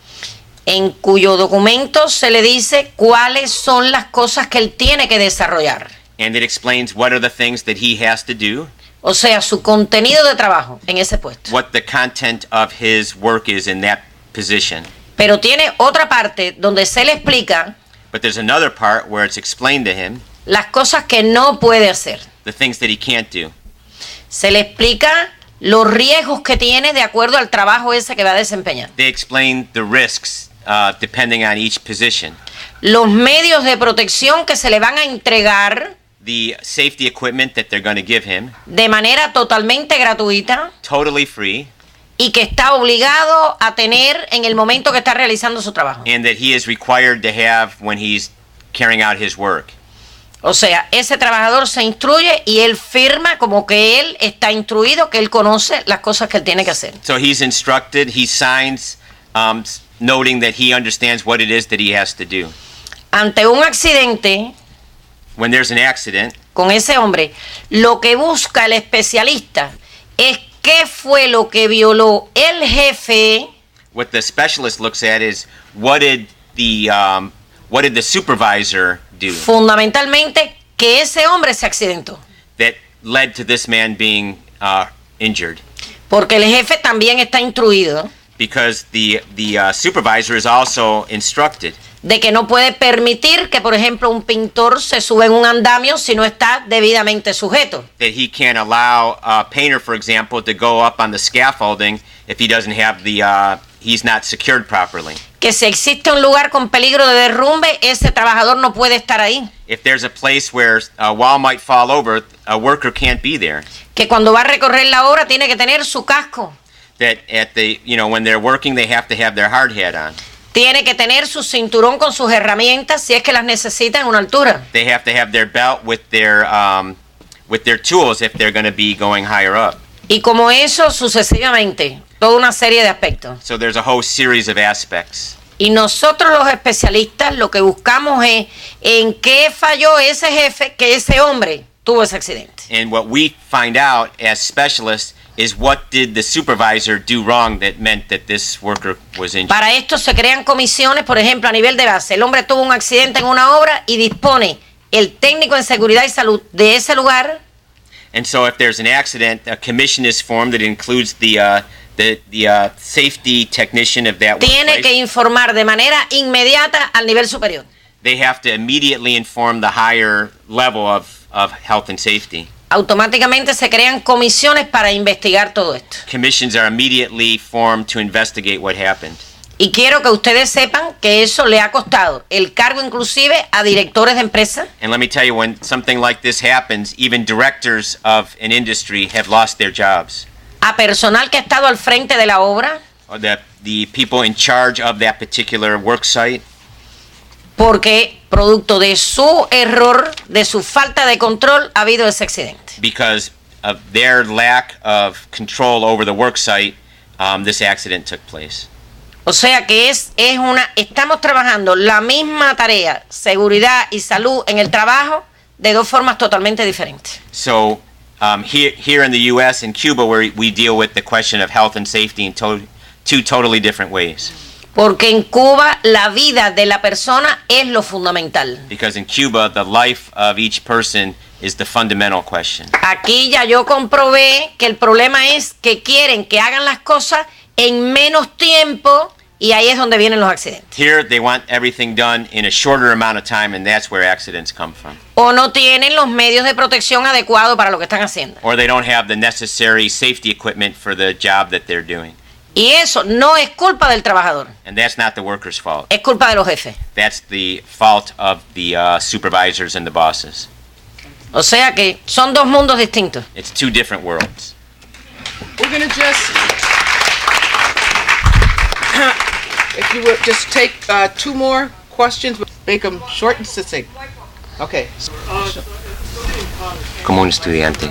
en cuyo documento se le dice cuáles son las cosas que él tiene que desarrollar. and it explains what are the things that he has to do, O sea, su contenido de trabajo en ese puesto. what the content of his work is in that position. Pero tiene otra parte donde se le explica But there's another part where it's explained to him las cosas que no puede hacer. the things that he can't do. Se le explica los riesgos que tiene de acuerdo al trabajo ese que va a desempeñar. They explain the risks depending on each position. Los medios de protección que se le van a entregar The safety equipment that they're going to give him, de manera totalmente gratuita totally free, y que está obligado a tener en el momento que está realizando su trabajo. and that he is required to have when he's carrying out his work. O sea, ese trabajador se instruye y él firma como que él está instruido, que él conoce las cosas que él tiene que hacer. So he's instructed, he signs noting that he understands what it is that he has to do. Ante un accidente When there's an accident, con ese hombre, lo que busca el especialista es qué fue lo que violó el jefe what the specialist looks at is what did the supervisor do fundamentalmente que ese hombre se accidentó. that led to this man being injured. Porque el jefe también está instruido Because the supervisor is also instructed de que no puede permitir que, por ejemplo, un pintor se suba en un andamio si no está debidamente sujeto. that he can't allow a painter, for example, to go up on the scaffolding if he doesn't have he's not secured properly. Que si existe un lugar con peligro de derrumbe, ese trabajador no puede estar ahí. If there's a place where a wall might fall over, a worker can't be there. Que cuando va a recorrer la obra tiene que tener su casco. That when they're working, they have to have their hard hat on. Tiene que tener su cinturón con sus herramientas si es que las necesita en una altura. They have to have their belt with their tools if they're going to be going higher up. Y como eso sucesivamente, toda una serie de aspectos. So there's a whole series of aspects. Y nosotros los especialistas lo que buscamos es en qué falló ese jefe que ese hombre tuvo ese accidente. And what we find out as specialists is what did the supervisor do wrong that meant that this worker was injured. Para esto se crean comisiones, por ejemplo, a nivel de base. El hombre tuvo un accidente en una obra y dispone el técnico en seguridad y salud de ese lugar. And so if there's an accident, a commission is formed that includes the safety technician of that Tiene que workplace. informar de manera inmediata al nivel superior. They have to immediately inform the higher level of health and safety. Automáticamente se crean comisiones para investigar todo esto. Commissions are immediately formed to investigate what happened. Y quiero que ustedes sepan que eso le ha costado el cargo inclusive a directores de empresas, And let me tell you, when something like this happens, even directors of an industry have lost their jobs. a personal que ha estado al frente de la obra, Or the people in charge of that particular work site, porque producto de su error, de su falta de control, ha habido ese accidente. because of their lack of control over the work site, this accident took place. O sea que estamos trabajando la misma tarea, seguridad y salud en el trabajo, de dos formas totalmente diferentes. So here in the U.S. and Cuba, where we deal with the question of health and safety in two totally different ways. Porque en Cuba la vida de la persona es lo fundamental. Because in Cuba, the life of each person is the fundamental question. Aquí ya yo comprobé que el problema es que quieren que hagan las cosas en menos tiempo y ahí es donde vienen los accidentes. Here, they want everything done in a shorter amount of time, and that's where accidents come from. O no tienen los medios de protección adecuados para lo que están haciendo. Or they don't have the necessary safety equipment for the job that they're doing. Y eso no es culpa del trabajador, And that's not the worker's fault. es culpa de los jefes. That's the fault of the supervisors and the bosses. O sea que son dos mundos distintos. It's two different worlds. We're gonna just, if you would just take 2 more questions, but make them short and succinct. Okay. Como un estudiante,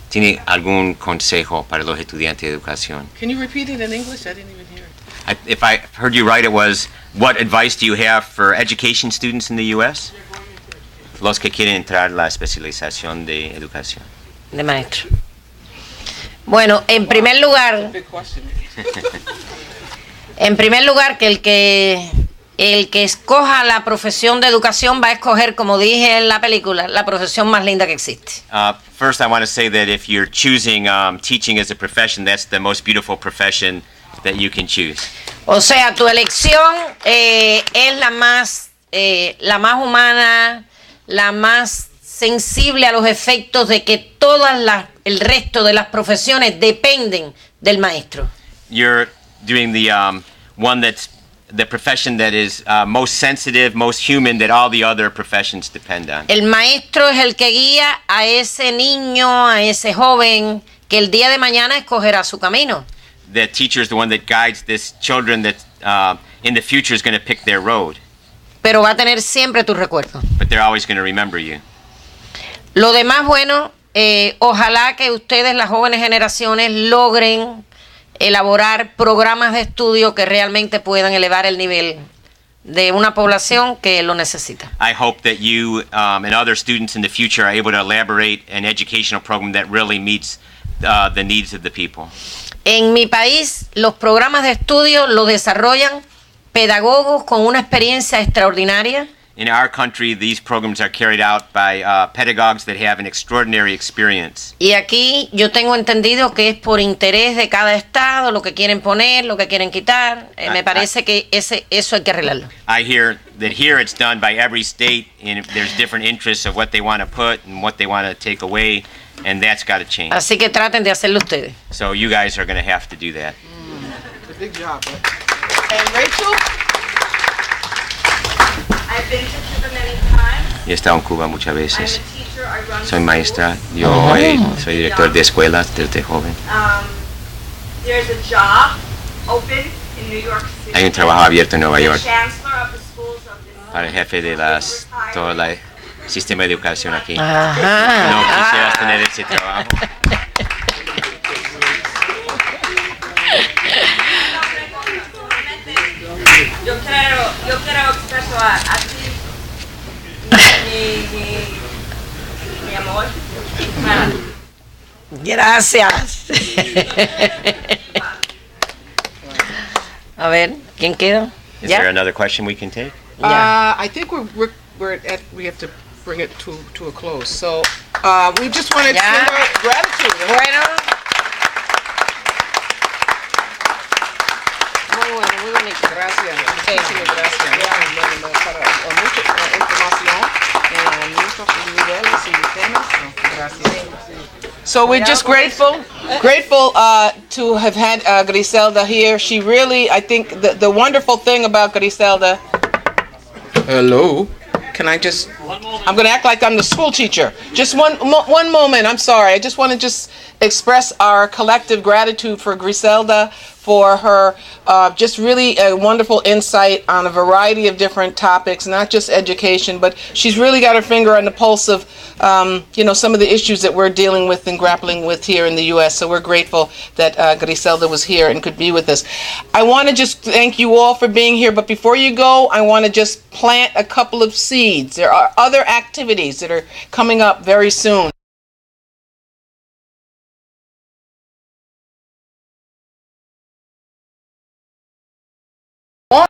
¿tiene algún consejo para los estudiantes de educación? Can you repeat it in English? I didn't even hear it. If I heard you right, it was, what advice do you have for education students in the U.S.? Los que quieren entrar a la especialización de educación. De maestro. Bueno, en primer lugar, Big question. que el que escoja la profesión de educación va a escoger, como dije en la película, la profesión más linda que existe. First, I want to say that if you're choosing teaching as a profession, that's the most beautiful profession that you can choose. O sea, tu elección es la más humana, la más sensible a los efectos de que el resto de las profesiones dependen del maestro. You're doing the one that's the profession that is most sensitive, most human, that all the other professions depend on. El maestro es el que guía a ese niño, a ese joven, que el día de mañana escogerá su camino. The teacher is the one that guides this children that in the future is going to pick their road, Pero va a tener siempre tu recuerdo. but they're always going to remember you. Lo demás, bueno, ojalá que ustedes, las jóvenes generaciones, logren elaborar programas de estudio que realmente puedan elevar el nivel de una población que lo necesita. I hope that you and other students in the future are able to elaborate an educational program that really meets the needs of the people. En mi país, los programas de estudio los desarrollan pedagogos con una experiencia extraordinaria. In our country, these programs are carried out by pedagogues that have an extraordinary experience. Y aquí yo tengo entendido que es por interés de cada estado, lo que quieren poner, lo que quieren quitar. Me parece que eso hay que arreglarlo. I hear that here it's done by every state, and there's different interests of what they want to put and what they want to take away, and that's got to change. Así que traten de hacerlo ustedes. So you guys are going to have to do that. It's a big job. And Rachel? I've been to Cuba many times. He estado en Cuba muchas I'm a veces. teacher. I run Soy schools. maestra, yo soy director de escuelas desde joven. There's a job open in New York City. Hay un trabajo abierto en Nueva The York chancellor of the schools of this para el jefe de todo el sistema de educación aquí. No Ajá. quisieras tener ese trabajo. Yo quiero expreso a ti mi amor. Gracias. A ver, ¿quién queda? Is ¿Ya? there another question we can take? I think we have to bring it to a close. So we just want to Ya. extend our gratitude. Bueno, Muy bonito. Gracias. Muchísimas gracias. Para mucha información en muchos niveles y temas. Gracias. So we're just grateful to have had Griselda here. She really, I think, the wonderful thing about Griselda. Hello. Can I just? I'm going to act like I'm the school teacher. Just one moment. I'm sorry. I just want to just express our collective gratitude for Griselda, for her just really a wonderful insight on a variety of different topics, not just education, but she's really got her finger on the pulse of some of the issues that we're dealing with and grappling with here in the U.S. So we're grateful that Griselda was here and could be with us. I want to just thank you all for being here, but before you go, I want to just plant a couple of seeds. There are other activities that are coming up very soon.